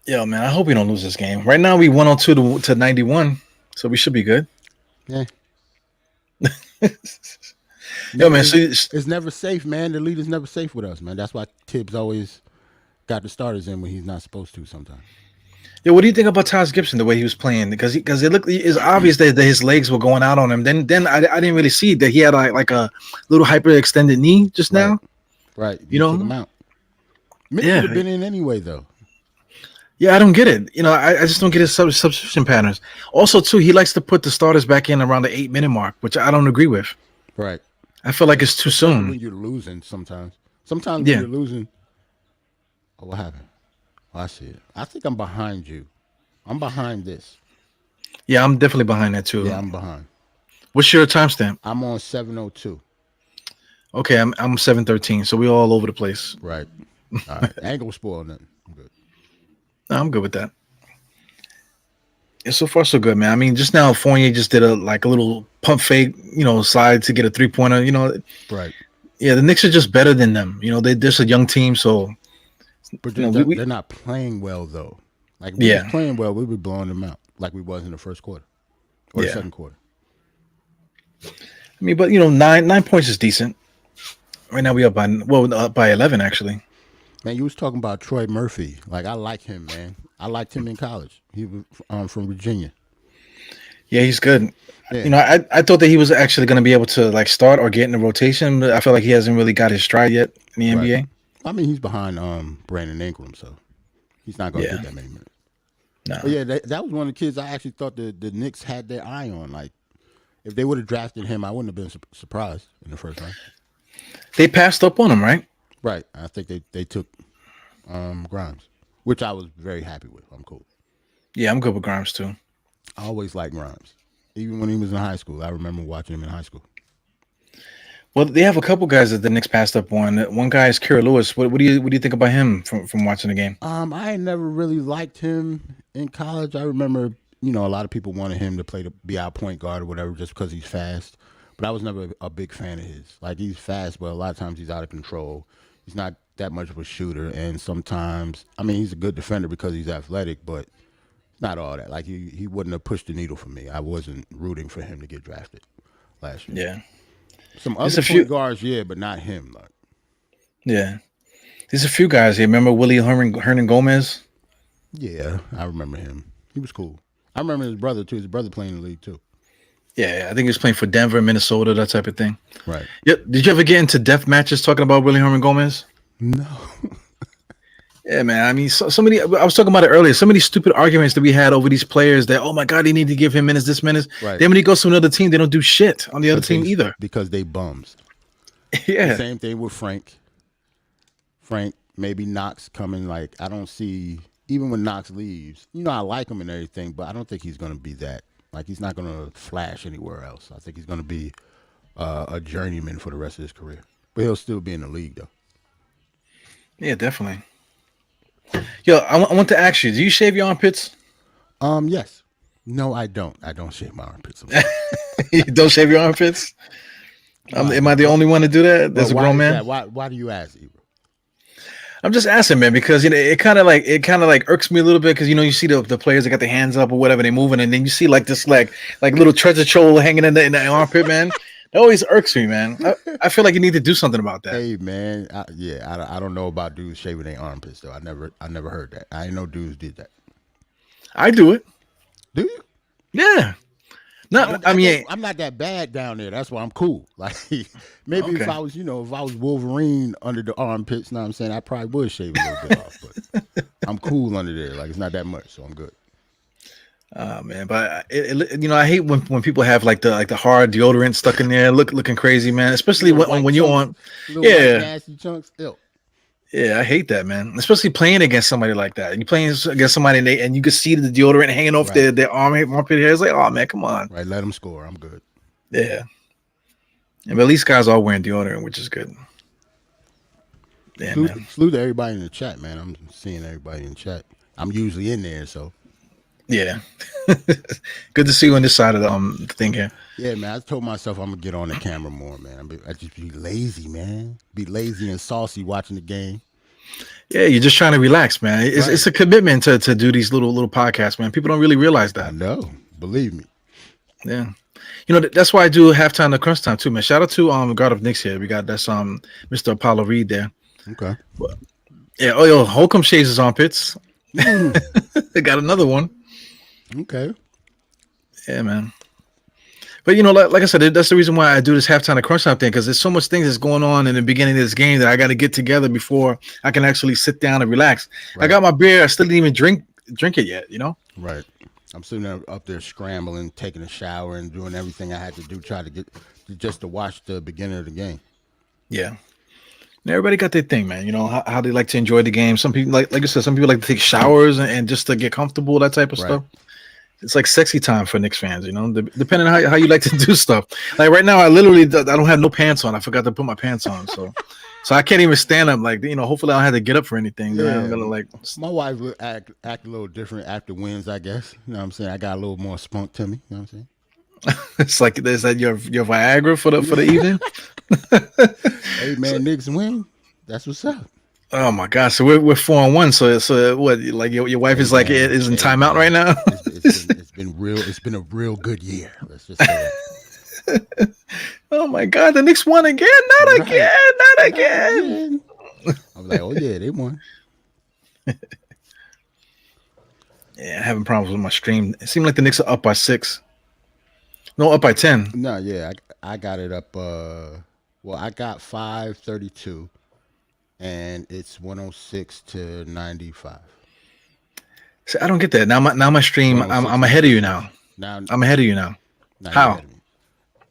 Yo, man. I hope we don't lose this game. Right now, we 102 to 91, so we should be good. Yeah. Yo, man. It's never safe, man. The leader's never safe with us, man. That's why Tibbs always got the starters in when he's not supposed to sometimes. Yeah, what do you think about Taj Gibson the way he was playing? Because it's obvious that his legs were going out on him. Then I didn't really see that he had like a little hyperextended knee just now. Right. You took him out. Mitch would have been in anyway, though. Yeah, I don't get it. I just don't get his substitution patterns. Also, too, he likes to put the starters back in around the 8-minute mark, which I don't agree with. Right. I feel like it's too soon. When you're losing, sometimes when you're losing. Oh, what happened? Oh, I see it. I think I'm behind you. I'm behind this. Yeah, I'm definitely behind that too. Yeah, I'm behind. What's your timestamp? I'm on 7:02. Okay, I'm 7:13. So we're all over the place. Right. All right. I ain't gonna spoil nothing. I'm good. No, I'm good with that. Yeah, so far so good, man. I mean, just now Fournier just did a little pump fake, slide to get a 3-pointer. Right. Yeah, the Knicks are just better than them. They're just a young team, so. But they're not playing well, though. Like, if we was playing well, we'd be blowing them out like we was in the first quarter or the second quarter. I mean, but, 9 points is decent. Right now we up by 11, actually. Man, you was talking about Troy Murphy. Like, I like him, man. I liked him in college. He was from Virginia. Yeah, he's good. Yeah. I thought that he was actually going to be able to, start or get in the rotation, but I feel like he hasn't really got his stride yet in the NBA. I mean, he's behind Brandon Ingram, so he's not going to get that many minutes. No. But yeah, that was one of the kids I actually thought the Knicks had their eye on. Like, if they would have drafted him, I wouldn't have been surprised in the first round. They passed up on him, right? Right. I think they took Grimes, which I was very happy with. I'm cool. Yeah, I'm good with Grimes, too. I always liked Grimes. Even when he was in high school. I remember watching him in high school. Well, they have a couple guys that the Knicks passed up on. One guy is Kira Lewis. What do you think about him from watching the game? I never really liked him in college. I remember, a lot of people wanted him to be our point guard or whatever just because he's fast. But I was never a big fan of his. Like, he's fast, but a lot of times he's out of control. He's not that much of a shooter. And sometimes, I mean, he's a good defender because he's athletic, but not all that. Like, he wouldn't have pushed the needle for me. I wasn't rooting for him to get drafted last year. Yeah. Some other point guards, but not him. Like. Yeah. There's a few guys here. Remember Willie Hernan Gomez? Yeah, I remember him. He was cool. I remember his brother, too. His brother playing in the league, too. Yeah, I think he was playing for Denver, Minnesota, that type of thing. Right. Yep. Did you ever get into death matches talking about Willie Hernan Gomez? No. Yeah, man. I mean, so many. I was talking about it earlier. So many stupid arguments that we had over these players. That, oh my God, they need to give him minutes, this minutes. Right. Then when he goes to another team, they don't do shit on the other team either. Because they bums. Yeah. The same thing with Frank. Maybe Knox coming. Like, I don't see, even when Knox leaves, I like him and everything, but I don't think he's going to be that. Like, he's not going to flash anywhere else. I think he's going to be a journeyman for the rest of his career. But he'll still be in the league, though. Yeah, definitely. Yo, I want to ask you, do you shave your armpits? Yes. No, I don't. I don't shave my armpits. You don't shave your armpits? Am I the only one to do that? There's a grown man. Why do you ask, Ebro? I'm just asking, man, because it kind of like irks me a little bit because you see the players that got their hands up or whatever, they moving, and then you see like this like little treasure trove hanging in the armpit, man. It always irks me, man. I feel like you need to do something about that. Hey, man, I don't know about dudes shaving their armpits though. I never heard that. I didn't know dudes did that. I do it. Do you? Yeah. No, I mean, I'm not that bad down there. That's why I'm cool. Like, maybe if I was, if I was Wolverine under the armpits, you know what I'm saying, I probably would shave a little bit off. But I'm cool under there. Like, it's not that much, so I'm good. Man, but I hate when people have like the hard deodorant stuck in there, looking crazy, man. Especially Little white when you're chunks, on, little white yeah, nasty chunks. Ew. yeah, I hate that, man. Especially playing against somebody like that. You playing against somebody and you can see the deodorant hanging off Right. their armpit hair. It's like, oh man, come on. Right. Let them score. I'm good. Yeah, and but at least guys are wearing deodorant, which is good. Yeah, man. Salute to everybody in the chat, man. I'm seeing everybody in the chat. I'm usually in there, so Yeah, good to see you on this side of the thing here. yeah, man. I told myself I'm gonna get on the camera more, man. I just be lazy, man. Be lazy and saucy watching the game. Yeah, you're just trying to relax, man. It's Right. it's a commitment to do these little podcasts, man. People don't really realize I that. know. Believe me. Yeah. That's why I do halftime to crunch time too, man. Shout out to God of Knicks here. We got that's Mr. Apollo Reed there. Okay. Yeah, oh yo, Holcomb shaves his armpits. They got another one. Okay. Yeah, man. But like I said, that's the reason why I do this halftime to crunch time thing, because there's so much things that's going on in the beginning of this game that I got to get together before I can actually sit down and relax. Right. I got my beer. I still didn't even drink it yet. Right. I'm sitting there up there scrambling, taking a shower, and doing everything I had to do, try to get just to watch the beginning of the game. Yeah. And everybody got their thing, man. How they like to enjoy the game. Some people like I said, some people like to take showers and just to get comfortable, that type of Right. stuff. It's like sexy time for Knicks fans, depending on how you like to do stuff. Like right now, I don't have no pants on. I forgot to put my pants on, so I can't even stand up. Like hopefully I don't have to get up for anything. Yeah. I'm gonna like. My wife would act a little different after wins, I guess. You know what I'm saying? I got a little more spunk to me. You know what I'm saying? It's like, is that your Viagra for the evening? Hey man, Knicks win. That's what's up. Oh my gosh! So we're 4-1. So what? Like your wife is like is in timeout right now? It's been real. It's been a real good year. Let's just say that. Oh my God! The Knicks won again. Not Right. again. Not again. I was like, oh yeah, they won. Yeah, having problems with my stream. It seemed like the Knicks are up by 6. No, up by 10. No, yeah, I got it up. Well, I got 532, and it's 106-95. See, I don't get that. Now my stream. I'm ahead of you now. Now I'm ahead of you now. you're How? ahead of me.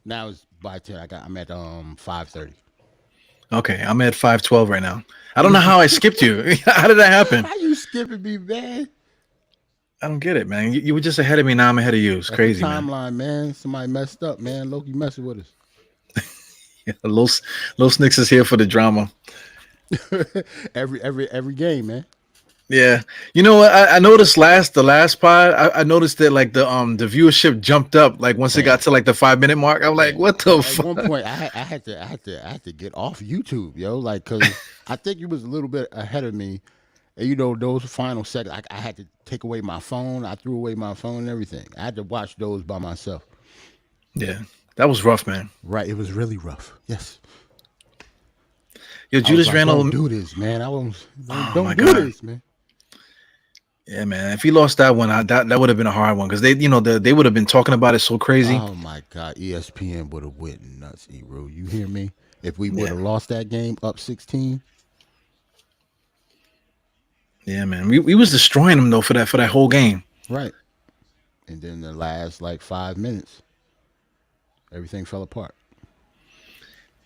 Now it's by 10. I'm at 530. Okay, I'm at 512 right now. I don't know how I skipped you. How did that happen? How you skipping me, man? I don't get it, man. You were just ahead of me. Now I'm ahead of you. It's That's crazy, the man. timeline, man. Somebody messed up, man. Loki messing with us. Yeah, Los Knicks is here for the drama. every game, man. Yeah, you know what? I noticed the last pod. I noticed that like the viewership jumped up like once it got to like the 5-minute mark. I'm like, what the At fuck? one point, I had to get off YouTube, yo, like because I think you was a little bit ahead of me, and those final seconds, I had to take away my phone. I threw away my phone and everything. I had to watch those by myself. Yeah, that was rough, man. Right, it was really rough. Yes. Yo, Judas Randle. Don't do this, man. I won't. my Don't do God. this, man. Yeah, man. If he lost that one, that would have been a hard one because they would have been talking about it so crazy. Oh my God, ESPN would have went nuts, Ebro. You hear me? If we would have lost that game up 16. Yeah, man. We was destroying them though for that whole game. Right. And then the last like 5 minutes, everything fell apart.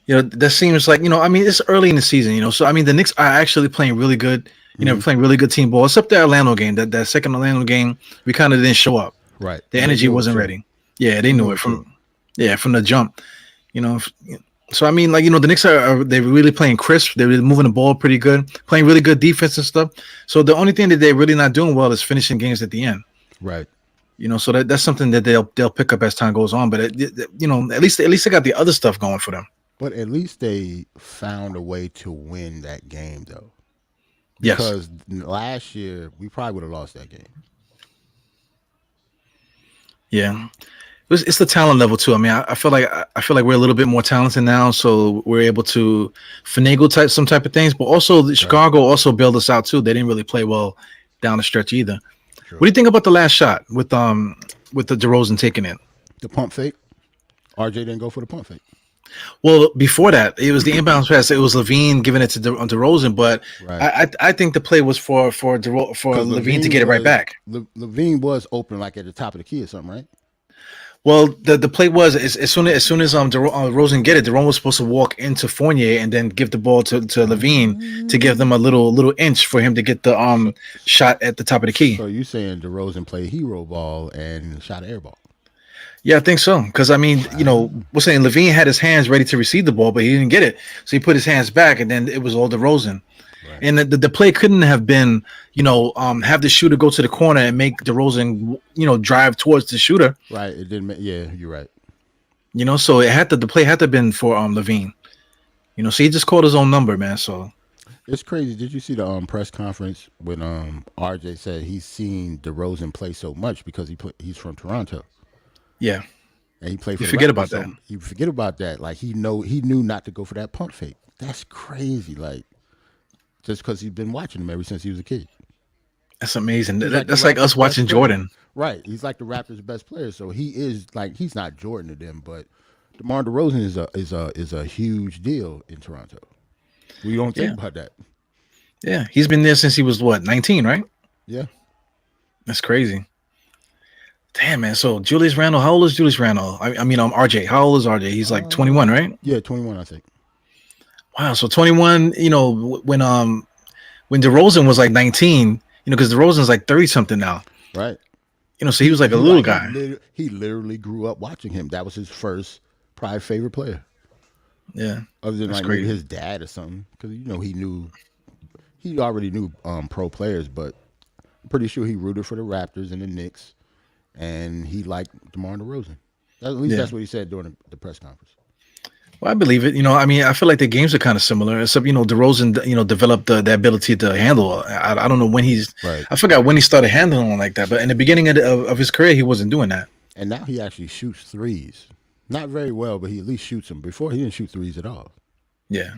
That seems like I mean, it's early in the season. So I mean, the Knicks are actually playing really good. Playing really good team ball. Except the Orlando game. That second Orlando game, we kind of didn't show up. Right. The energy wasn't ready. Yeah, they knew it from the jump. So I mean, like the Knicks they're really playing crisp. They're really moving the ball pretty good, playing really good defense and stuff. So the only thing that they're really not doing well is finishing games at the end. Right. So that's something that they'll pick up as time goes on. But at least they got the other stuff going for them. But at least they found a way to win that game, though. Yes. Because last year we probably would have lost that game. Yeah. It's the talent level too. I mean, I feel like we're a little bit more talented now, so we're able to finagle some type of things. But also, Chicago also bailed us out too. They didn't really play well down the stretch either. True. What do you think about the last shot with the DeRozan taking it? The pump fake. RJ didn't go for the pump fake. Well, before that, it was the inbounds pass. It was Levine giving it to DeRozan, but Right. I think the play was for Because Levine to get it right back. Levine was open like at the top of the key or something, right? Well, the play was as soon as DeRozan get it, DeRozan was supposed to walk into Fournier and then give the ball to Levine to give them a little inch for him to get the So, shot at the top of the key. so you saying DeRozan played hero ball and shot an air ball? Yeah, I think so. Because I mean, we're saying Levine had his hands ready to receive the ball, but he didn't get it, so he put his hands back, and then it was all DeRozan. Right. And the play couldn't have been, have the shooter go to the corner and make DeRozan, drive towards the shooter. Right. It didn't. Yeah, you're right. So the play had to have been for Levine. So he just called his own number, man. So It's crazy. Did you see the press conference when RJ said he's seen DeRozan play so much because he's from Toronto yeah, and he played for you the forget Raptors, about so that. you forget about that. Like he knew not to go for that pump fake. That's crazy. Like just because he's been watching him ever since he was a kid. That's amazing. He's like the That's like us Raptors' best watching player. Jordan. Right. He's like the Raptors' best player. So he is like he's not Jordan to them, but DeMar DeRozan is a huge deal in Toronto. We don't think Yeah, about that. yeah. He's been there since he was 19, right? Yeah. That's crazy. Damn, man. So Julius Randle, how old is Julius Randle? I mean, RJ. How old is RJ? He's like 21, right? Yeah, 21, I think. Wow. So 21. When DeRozan was like 19, because DeRozan's like 30 something now. Right. So he was like a little guy. He literally grew up watching him. That was his first probably favorite player, Yeah, other than that's like maybe crazy. his dad or something. Because he already knew pro players, but I'm pretty sure he rooted for the Raptors and the Knicks, and he liked DeMar DeRozan. At least Yeah. that's what he said during the press conference. Well, I believe it. I mean, I feel like the games are kind of similar, except DeRozan, developed the ability to handle. I don't know when Right. I forgot when he started handling like that, but in the beginning of his career, he wasn't doing that. And now he actually shoots threes. Not very well, but he at least shoots them. Before he didn't shoot threes at all. Yeah.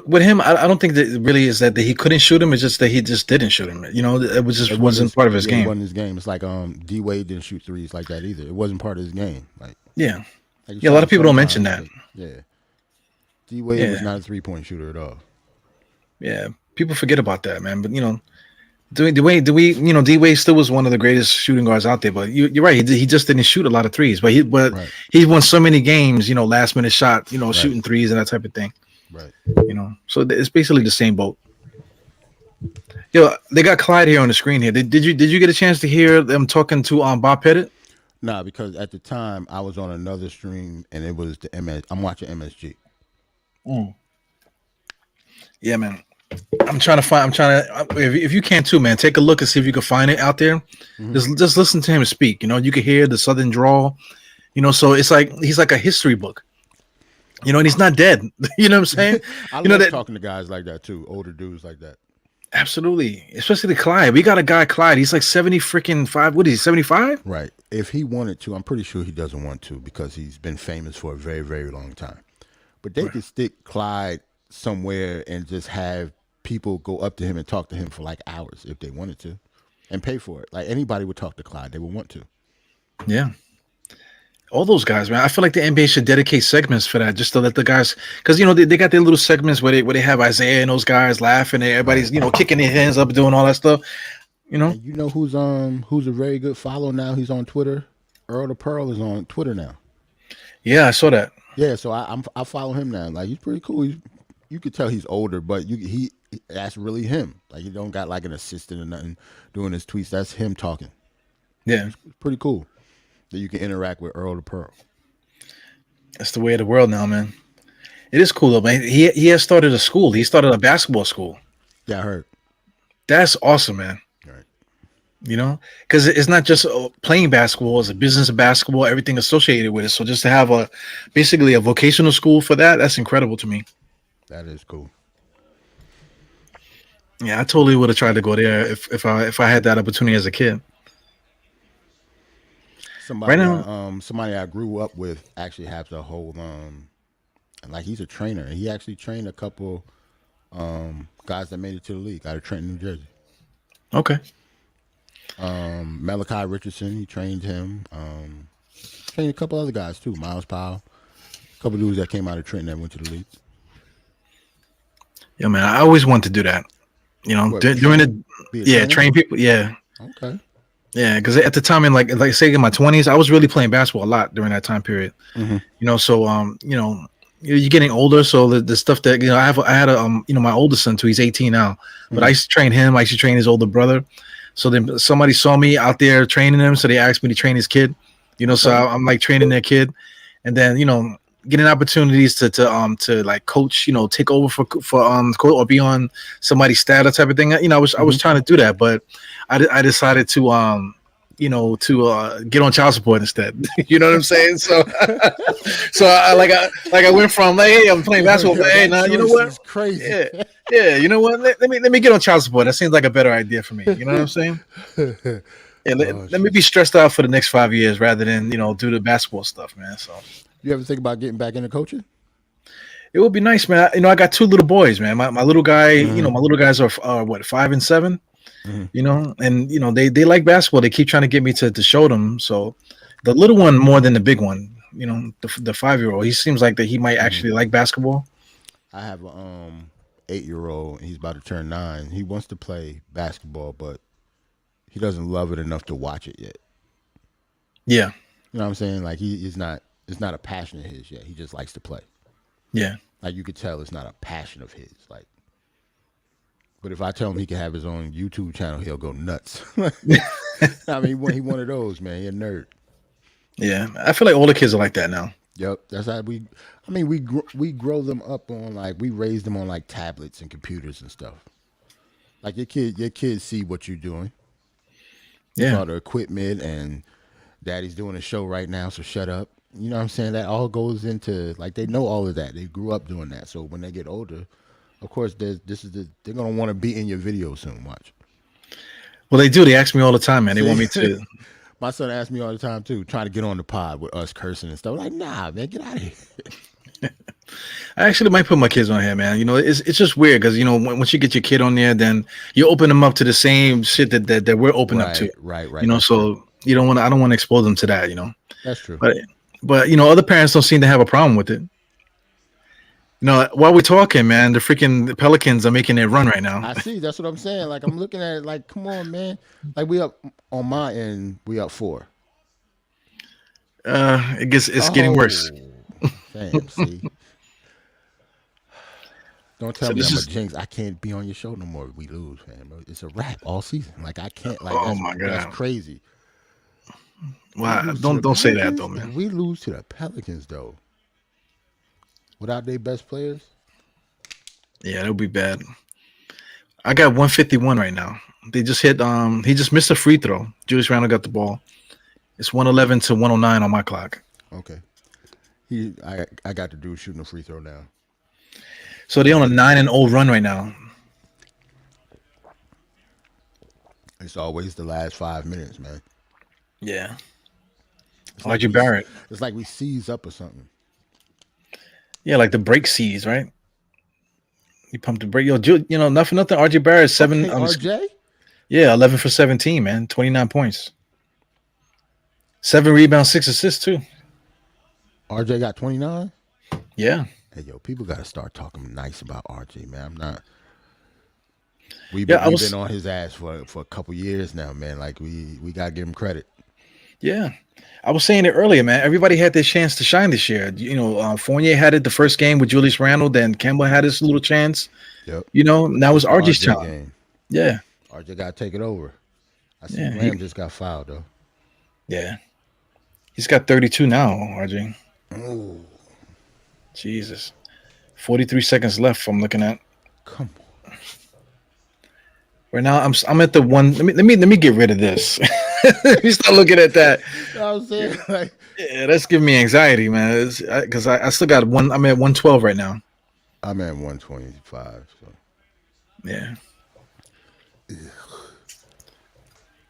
With him, I don't think that it really is that he couldn't shoot him. It's just that he just didn't shoot him. It was just wasn't part of his It game. wasn't his game. It's like D Wade didn't shoot threes like that either. It wasn't part of his game. Yeah. Like Yeah, a lot of people don't mention that. Yeah. D Wade was Yeah. not a 3-point shooter at all. Yeah. People forget about that, man. But D Wade still was one of the greatest shooting guards out there. But you're right. He just didn't shoot a lot of threes. But Right. he won so many games. Last minute shot. Right. Shooting threes and that type of thing. Right. So it's basically the same boat. They got Clyde here on the screen here. Did you get a chance to hear them talking to Bob Pettit? Nah, because at the time I was on another stream and it was the MS. I'm watching MSG. Yeah, man. If you can too, man, take a look and see if you can find it out there. Mm-hmm. Just listen to him speak. You can hear the Southern drawl. So it's like he's like a history book. And he's not dead. You know what I'm saying? I You know love that talking to guys like that too, older dudes like that. absolutely, especially the Clyde. We got a guy Clyde. He's like 70 freaking 5. What is he? 75? Right. If he wanted to, I'm pretty sure he doesn't want to because he's been famous for a very, very long time. But they could stick Clyde somewhere and just have people go up to him and talk to him for like hours if they wanted to and pay for it. Like anybody would talk to Clyde. They would want to. Yeah. All those guys, man. I feel like the NBA should dedicate segments for that, just to let the guys, because they got their little segments where they have Isaiah and those guys laughing, and everybody's kicking their hands up, doing all that stuff. And you know who's a very good follow now? He's on Twitter. Earl the Pearl is on Twitter now. Yeah, I saw that. Yeah, so I follow him now. Like he's pretty cool. You could tell he's older, but that's really him. Like he don't got like an assistant or nothing doing his tweets. That's him talking. Yeah, It's pretty cool that you can interact with Earl the Pearl. that's the way of the world now, man. It is cool though, man. He has started a school. He started a basketball school. Yeah, I heard. That's awesome, man. Right. Because it's not just playing basketball; it's a business of basketball, everything associated with it. So just to have basically a vocational school for that's incredible to me. That is cool. Yeah, I totally would have tried to go there if I had that opportunity as a kid. Somebody I grew up with actually has a whole like he's a trainer. He actually trained a couple guys that made it to the league out of Trenton, New Jersey. Okay. Malachi Richardson, he trained him. Trying trained a couple other guys too. Miles Powell, a couple dudes that came out of Trenton that went to the league. Yeah, man. I always wanted to do that. What During the be a yeah, trainer? train people. Yeah, Okay. yeah. Because at the time, in like say in my 20s, I was really playing basketball a lot during that time period. Mm-hmm. So you're getting older, so the stuff that I had a my oldest son too. He's 18 now, but I Mm-hmm. used to train him. I used to train his older brother. So then somebody saw me out there training him, so they asked me to train his kid. So Okay. I'm like training their kid, and then getting opportunities to like coach, take over for or be on somebody's status type of thing. I was Mm-hmm. trying to do that, but I decided to to get on child support instead. You know what I'm saying? So so I went from like, hey, I'm playing basketball, but hey, That now you know choice what? is crazy. Yeah, yeah. You know what? Let me get on child support. That seems like a better idea for me. You know what I'm saying? Yeah, Oh let me shit. be stressed out for the next 5 years rather than do the basketball stuff, man. So You ever think about getting back into coaching? it would be nice, man. I got two little boys, man. My little guy, Mm-hmm. my little guys are what, 5 and 7, Mm-hmm. and they like basketball. They keep trying to get me to show them. So the little one more than the big one. The 5-year-old. He seems like that he might Mm-hmm. actually like basketball. I have a 8-year-old. He's about to turn 9. He wants to play basketball, but he doesn't love it enough to watch it yet. Yeah, You know what I'm saying? Like he is not. It's not a passion of his yet. He just likes to play. yeah, Like you could tell, it's not a passion of his. Like, but if I tell him he can have his own YouTube channel, he'll go nuts. I mean, he one of those, man. He a nerd. yeah. I feel like all the kids are like that now. Yep, that's how we. I mean, we grow them up on like we raise them on like tablets and computers and stuff. Like your kids see what you're doing. It's Yeah. all the equipment and daddy's doing a show right now, so shut up. You know what I'm saying? That all goes into like they know all of that. They grew up doing that. So when they get older, of course, they're gonna want to be in your video soon. Watch. Well, they do. They ask me all the time, man. They want me See? to. My son asks me all the time too, trying to get on the pod with us cursing and stuff. Like, nah, man, get out of here. I actually might put my kids on here, man. It's just weird because once you get your kid on there, then you open them up to the same shit that we're open up to. Right. That's So true. I don't want to expose them to that. That's true. But other parents don't seem to have a problem with it. While we're talking, man, the freaking Pelicans are making their run right now. I see. That's what I'm saying. Like I'm looking at it. Like, come on, man. Like we up on my end. We up 4. It's getting worse. Fam, see. Don't tell So me this I'm a is jinx. I can't be on your show no more. If we lose, fam. It's a wrap all season. Like I can't. Like oh my that's god. crazy. We Wow, lose to the don't say that Pelicans. though, If man. we lose to the Pelicans though, without their best players, Yeah, it'll be bad. I got 151 right now. They just hit. He just missed a free throw. Julius Randle got the ball. It's 111 to 109 on my clock. okay. I got the dude shooting a free throw now. So they on a 9-0 run right now. It's always the last 5 minutes, man. Yeah. It's like RJ we, Barrett. it's like we seize up or something. Yeah, like the break sees, right? He pumped the break. Nothing. RJ Barrett 7. Okay, RJ. Yeah, 11 for 17, man. 29 points. 7 rebounds, 6 assists too. RJ got 29. Yeah. Hey, yo, people got to start talking nice about RJ, man. I'm not. We've Yeah, been, we've been on his ass for a couple years now, man. Like we gotta give him credit. Yeah. I was saying it earlier, man. Everybody had their chance to shine this year. Fournier had it the first game with Julius Randle. Then Kemba had his little chance. Yep. Now it's The RJ's RJ time. game. Yeah. RJ got to take it over. I see Yeah. Graham just got fouled though. Yeah. He's got 32 now, RJ. Oh, Jesus. 43 seconds left. I'm looking at come on. right now. I'm at the one. Let me get rid of this. Let me start looking at that. You know what I'm saying? Like, Yeah, that's giving me anxiety, man. Because I still got one. I'm at 112 right now. I'm at 125. So Yeah.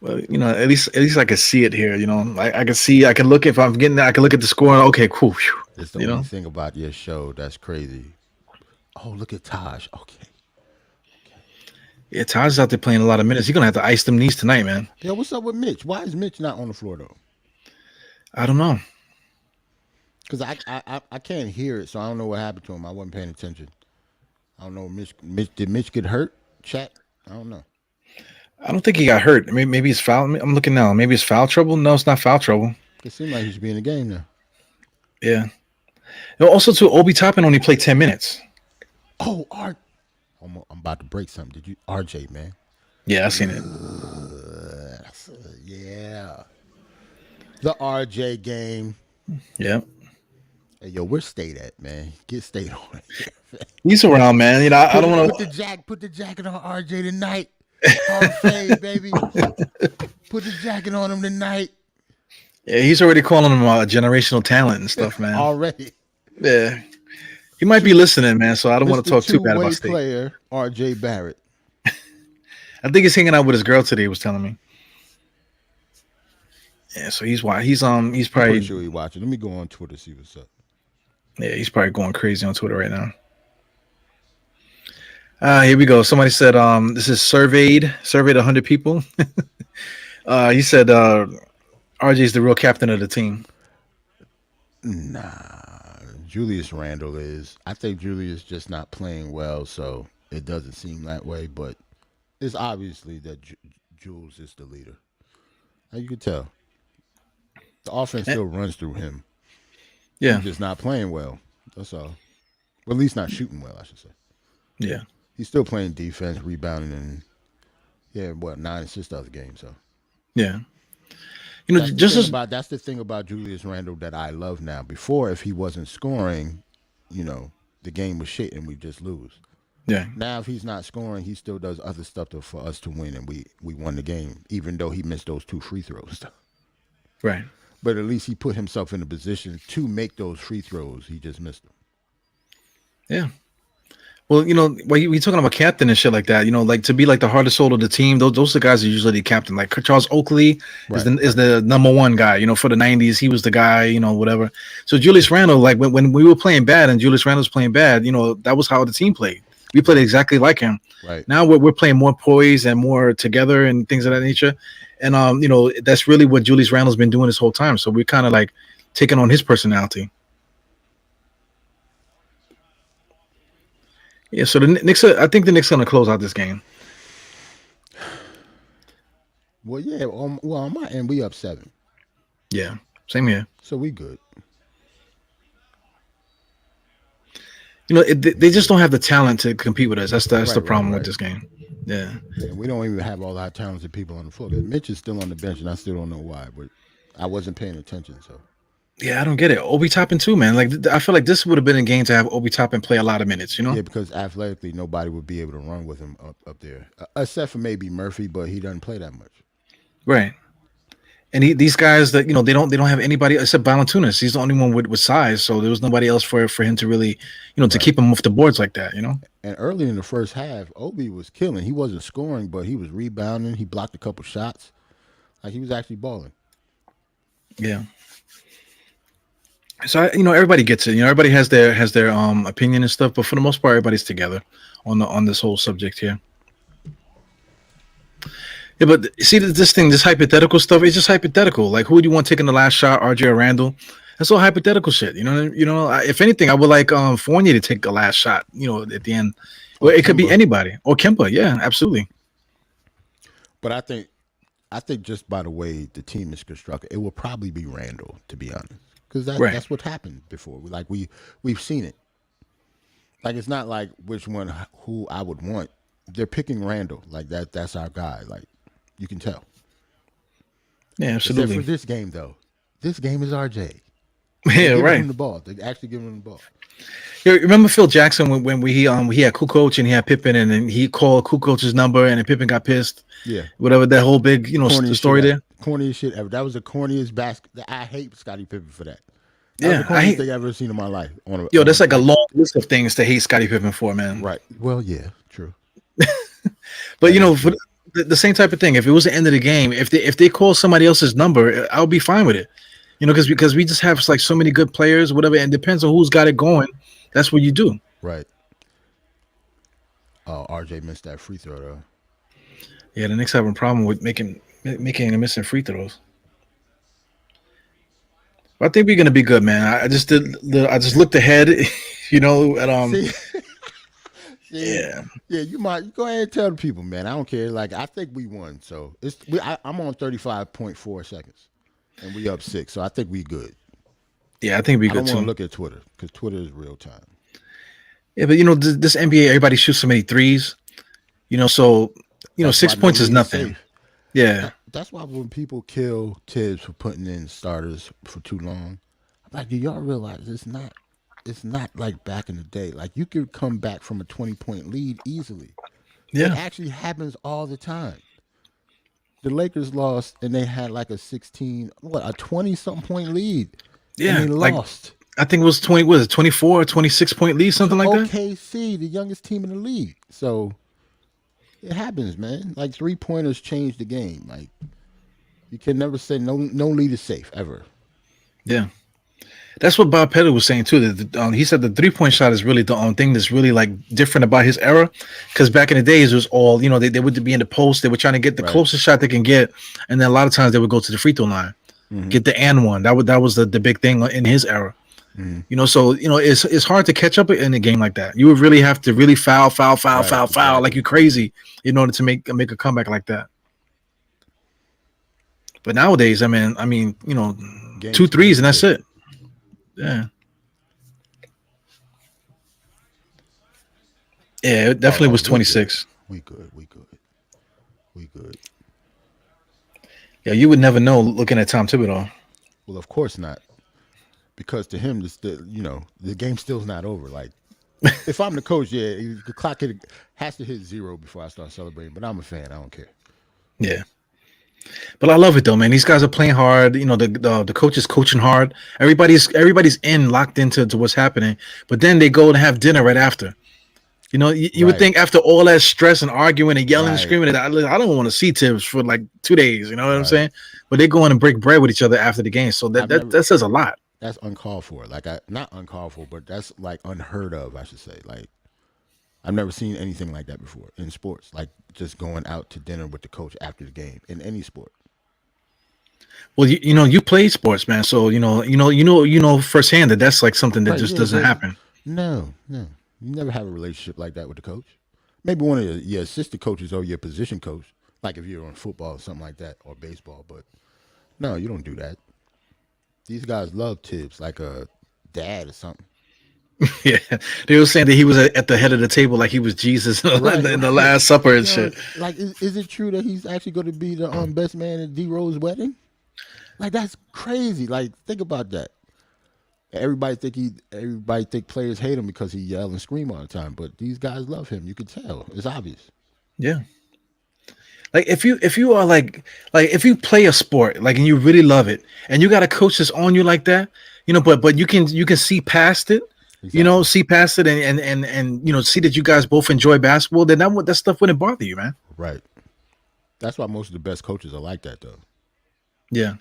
Well, at least I can see it here. I can see. I can look if I'm getting. I can look at the score. And, okay, cool. Phew, it's the only thing about your show that's crazy. Oh, look at Taj. Okay. Yeah, Taj is out there playing a lot of minutes. You're gonna have to ice them knees tonight, man. Yo, what's up with Mitch? Why is Mitch not on the floor though? I don't know. Because I can't hear it, so I don't know what happened to him. I wasn't paying attention. I don't know. Did Mitch get hurt? Chat? I don't know. I don't think he got hurt. Maybe it's foul. I'm looking now. Maybe it's foul trouble. No, it's not foul trouble. It seemed like he should be in the game now. Yeah. Also, too, Obi Toppin only played 10 minutes. Oh, I'm about to break something. Did you, RJ, man? Yeah, I seen it. Yeah. The RJ game. Yeah. Hey, yo, where's State at, man? Get State on here. He's around, man. I don't want to put the jacket on RJ tonight. Hall of Fame, baby. Put the jacket on him tonight. Yeah, he's already calling him a generational talent and stuff, man. Already. Yeah. He might be listening, man, so I don't want to talk too bad about State. Player, RJ Barrett. I think he's hanging out with his girl today, he was telling me. Yeah, so he's probably I'm pretty sure he's watching. Let me go on Twitter see what's up. Yeah, he's probably going crazy on Twitter right now. Here we go. Somebody said this is surveyed 100 people. He said RJ is the real captain of the team. Nah, Julius Randle is. I think Julius just not playing well, so it doesn't seem that way. But it's obviously that Jules is the leader. Now you can tell. The offense still runs through him. Yeah. He's just not playing well. That's all. Well, at least not shooting well, I should say. Yeah. He's still playing defense, rebounding, and 9 assists out of the game. So yeah. That's the thing about Julius Randle that I love now. Before, if he wasn't scoring, the game was shit and we just lose. Yeah. Now, if he's not scoring, he still does other stuff for us to win, and we won the game, even though he missed those 2 free throws. Right. But at least he put himself in a position to make those free throws. He just missed them. Yeah. Well, while we talking about captain and shit like that, like to be like the hardest soul of the team, those are the guys that usually the captain. Like Charles Oakley is the number one guy, for the 90s. He was the guy, whatever. So Julius Randle, like when we were playing bad and Julius Randle was playing bad, that was how the team played. We played exactly like him. Right. Now we're playing more poised and more together and things of that nature. And that's really what Julius Randle's been doing this whole time. So we're kind of like taking on his personality. Yeah, so the Knicks. I think the Knicks are going to close out this game. Well, yeah. On my end, we up 7. Yeah, same here. So we good. They just don't have the talent to compete with us. That's the problem with this game. Yeah. We don't even have all our talented people on the floor. Mitch is still on the bench, and I still don't know why. But I wasn't paying attention, so. Yeah, I don't get it. Obi Toppin too, man. Like I feel like this would have been a game to have Obi Toppin play a lot of minutes. Yeah, because athletically, nobody would be able to run with him up there, except for maybe Murphy, but he doesn't play that much. Right. And these guys that they don't have anybody except Valanciunas. He's the only one with size, so there was nobody else for him to really to keep him off the boards like that. And early in the first half, Obi was killing. He wasn't scoring, but he was rebounding. He blocked a couple shots. Like he was actually balling. Yeah. So everybody gets it. Everybody has their opinion and stuff, but for the most part, everybody's together on this whole subject here. Yeah, but see this hypothetical stuff. It's just hypothetical. Like, who do you want taking the last shot, RJ or Randall? That's all hypothetical shit. If anything, I would like Fournier to take the last shot. At the end, well, it could be anybody or Kemba. Yeah, absolutely. But I think just by the way the team is constructed, it will probably be Randall, to be honest. Because that's what happened before. Like we've seen it. Like it's not like who I would want. They're picking Randall. Like that's our guy. Like you can tell. Yeah, absolutely. Except for this game though. This game is RJ. Yeah, right. Him the ball. They actually give him the ball. You remember Phil Jackson when he had Kukoc and he had Pippen and then he called Kukoc's number and then Pippen got pissed. Yeah. Whatever that whole big story there. Corniest shit ever. That was the corniest basket. I hate Scottie Pippen for that. Yeah, was the corniest thing I've ever seen in my life. That's like a long list of things to hate Scottie Pippen for, man. Right. Well, yeah, true. But for the same type of thing. If it was the end of the game, if they call somebody else's number, I'll be fine with it. Because we just have like so many good players, whatever. And it depends on who's got it going. That's what you do. Right. Oh, RJ missed that free throw though. Yeah, the Knicks have a problem with making and missing free throws. I think we're gonna be good, man. I just did. I just looked ahead, at See, see, yeah, yeah, you might go ahead and tell the people, man. I don't care. Like I think we won, so I'm on 35.4 seconds, and we up 6, so I think we good. yeah. I think it'd be I good don't want to too. look at Twitter because Twitter is real time. Yeah, but this NBA, everybody shoots so many threes. So That's why six no points is lead is nothing. safe. Yeah, That's why when people kill Tibbs for putting in starters for too long, I'm like, do y'all realize it's not like back in the day. Like you could come back from a 20-point lead easily. It yeah, actually happens all the time. The Lakers lost and they had like a 20 something point lead and yeah. they Like lost I think it was 20. Was it 24 or 26 point lead, to something like that? OKC, the youngest team in the league. So it happens, man. Like 3-pointers change the game. Like you can never say no lead is safe ever. Yeah. That's what Bob Pettit was saying too. That he said the 3 point shot is really the only thing that's really like different about his era. Because back in the days, it was all they would be in the post. They were trying to get the Right. closest shot they can get, and then a lot of times they would go to the free throw line, Hmm. get the and one. That was the big thing in his era. Hmm. So it's hard to catch up in a game like that. You would really have to really Right. foul like Exactly. you crazy in order to make a comeback like that. But nowadays, two Game's threes and that's 26. it. Yeah, yeah, it definitely Oh, was we good. 26. We good. We good. We good. Yeah, you would never know looking at Tom Thibodeau. Well, of course not, because to him, the game still's not over. Like if I'm the coach, yeah, the clock has to hit 0 before I start celebrating. But I'm a fan. I don't care. Yeah, but I love it though, man. These guys are playing hard. The coach is coaching hard. Everybody's in locked into what's happening. But then they go and have dinner right after. You would Right. think after all that stress and arguing and yelling and Right. screaming, that I don't want to see Tibbs for like 2 days. You know what I'm Right. saying? But they go in and break bread with each other after the game. So that I've that, never. that says a lot. That's uncalled for. Like not uncalled for, but that's like unheard of. I should say. Like I've never seen anything like that before in sports. Like just going out to dinner with the coach after the game in any sport. Well, you play sports, man. So you know firsthand that that's like something that Right. just Yeah. doesn't But happen. no, no, you never have a relationship like that with the coach. Maybe one of your assistant coaches or your position coach, like if you're on football or something like that, or baseball. But no, you don't do that. These guys love Tibbs like a dad or something. Yeah, they were saying that he was at the head of the table, like he was Jesus in Right, the right. Last Supper and Yo, shit. like, is it true that he's actually going to be the best man at D Rose wedding? Like, that's crazy. Like, think about that. Everybody think players hate him because he yell and scream all the time, but these guys love him. You can tell. It's obvious. Yeah, like if you are like if you play a sport like and you really love it and you got a coach that's on you like that, but you can see past it, Exactly. see past it and see that you guys both enjoy basketball, then that stuff wouldn't bother you, man. Right. That's why most of the best coaches are like that, though. Yeah,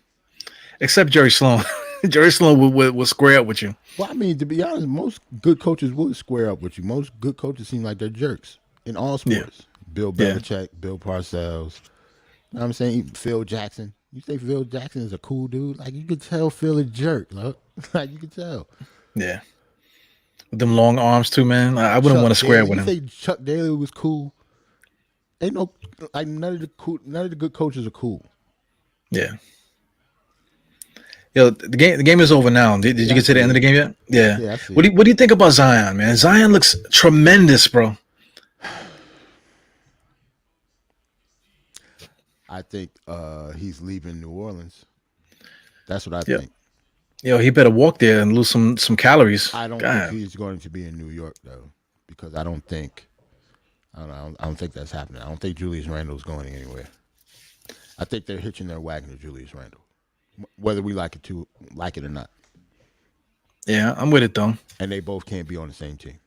except Jerry Sloan. Jerry Sloan would square up with you. Well, I mean, to be honest, most good coaches would square up with you. Most good coaches seem like they're jerks in all Yeah, sports. Bill yeah, Belichick, Bill Parcells. You know what I'm saying? Phil Jackson. You say Phil Jackson is a cool dude? Like, you could tell Phil a jerk. Like you could tell. yeah. With them long arms too, man. I wouldn't Chuck want to square Daly. with You him. say Chuck Daly was cool. Ain't no like none of the good coaches are cool. Yeah. Yo, the game is over now. Did you Yeah, I get to the see end of it. the game yet? Yeah. Yeah, I see What do it. you, what do you think about Zion, man? Zion looks tremendous, bro. I think he's leaving New Orleans. That's what I Yeah. think. Yo, he better walk there and lose some calories. I don't think God. he's going to be in New York though, because I don't know. I don't think that's happening. I don't think Julius Randle's going anywhere. I think they're hitching their wagon to Julius Randle, whether we like it or not. Yeah, I'm with it though. And they both can't be on the same team.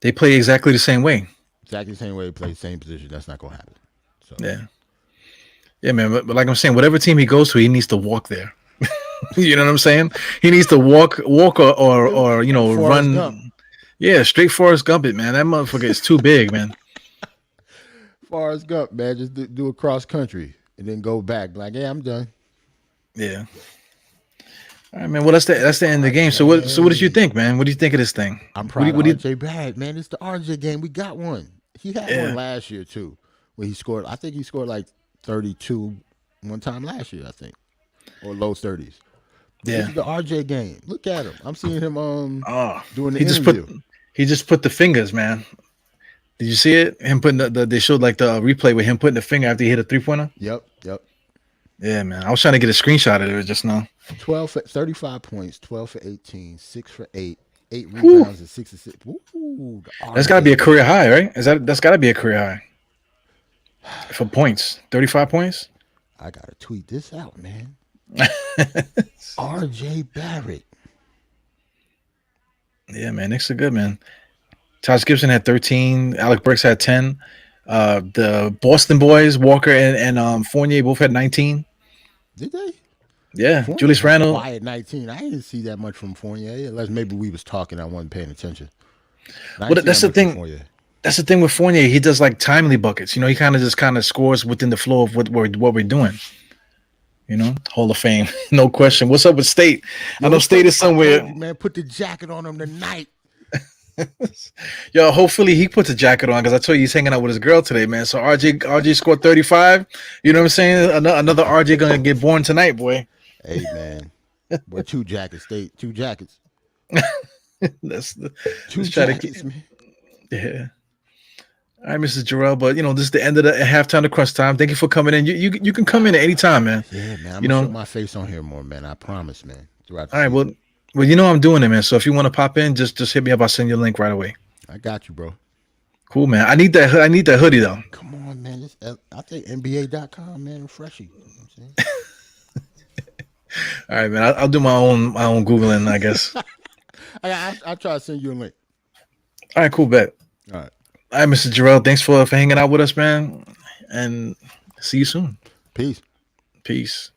They play exactly the same way. Exactly the same way they play, same position. That's not going to happen. So Yeah. Yeah, man. But like I'm saying, whatever team he goes to, he needs to walk there. You know what I'm saying? He needs to walk or Forrest Gump. run. Yeah, straight Forrest Gump it, man. That motherfucker is too big, man. Forrest Gump, man, just do a cross country and then go back. Like, yeah, I'm done. Yeah. All right, man. Well, that's the end of the game. So what did you think, man? What do you think of this thing? I'm What do proud you, of what do you, RJ Barrett, man. It's the RJ game. We got one. He had one yeah, last year too, where he scored. I think he scored like 32 one time last year. I think, or low 30s. But this yeah. is the RJ game. Look at him. I'm seeing him Oh, doing the he just put interview. he just put the fingers, man. Did you see it? Him putting they showed like the replay with him putting the finger after he hit a 3-pointer. Yep. Yeah, man. I was trying to get a screenshot of it just now. 35 points, 12 for 18, 6 for 8, 8 Whew. rebounds, and 6 assists. Ooh, the That's got to be RJ a career game. high, right? That's got to be a career high for points. 35 points. I gotta tweet this out, man. RJ Barrett. Yeah, man. Knicks are good, man. Taj Gibson had 13. Alec Burks had 10. The Boston boys, Walker and Fournier, both had 19. Did they? Yeah, Fournier Julius was Randle. quiet 19. I didn't see that much from Fournier, unless maybe we was talking. I wasn't paying attention. I Well, didn't see that's that the much from thing. Fournier. That's the thing with Fournier. He does like timely buckets. He kind of scores within the flow of what we're doing. Hall of Fame, no question. What's up with State? I know State is I told somewhere. you, man, put the jacket on him tonight. Yo, hopefully he puts a jacket on because I told you he's hanging out with his girl today, man. So RJ scored 35. You know what I'm saying? Another RJ gonna get born tonight, boy. Hey, man. Boy, 2 jackets, State. 2 jackets. Let's 2 try to jackets, man. yeah. All right, Mrs. Jarrell, but this is the end of the halftime of Crunch Time. Thank you for coming in. You can come in at any time, man. Yeah, man. I'm You gonna know. show my face on here more, man. I promise, man. Throughout the All right, season. well, I'm doing it, man. So if you want to pop in, just hit me up. I'll send you a link right away. I got you, bro. Cool, man. I need that hoodie though. Come on, man. I think NBA.com, man. Refresh you. You know what I'm saying? All right, man. I'll do my own Googling, I guess. I'll try to send you a link. All right, cool, bet. All right. All right, Mr. Jarrell. Thanks for hanging out with us, man. And see you soon. Peace. Peace.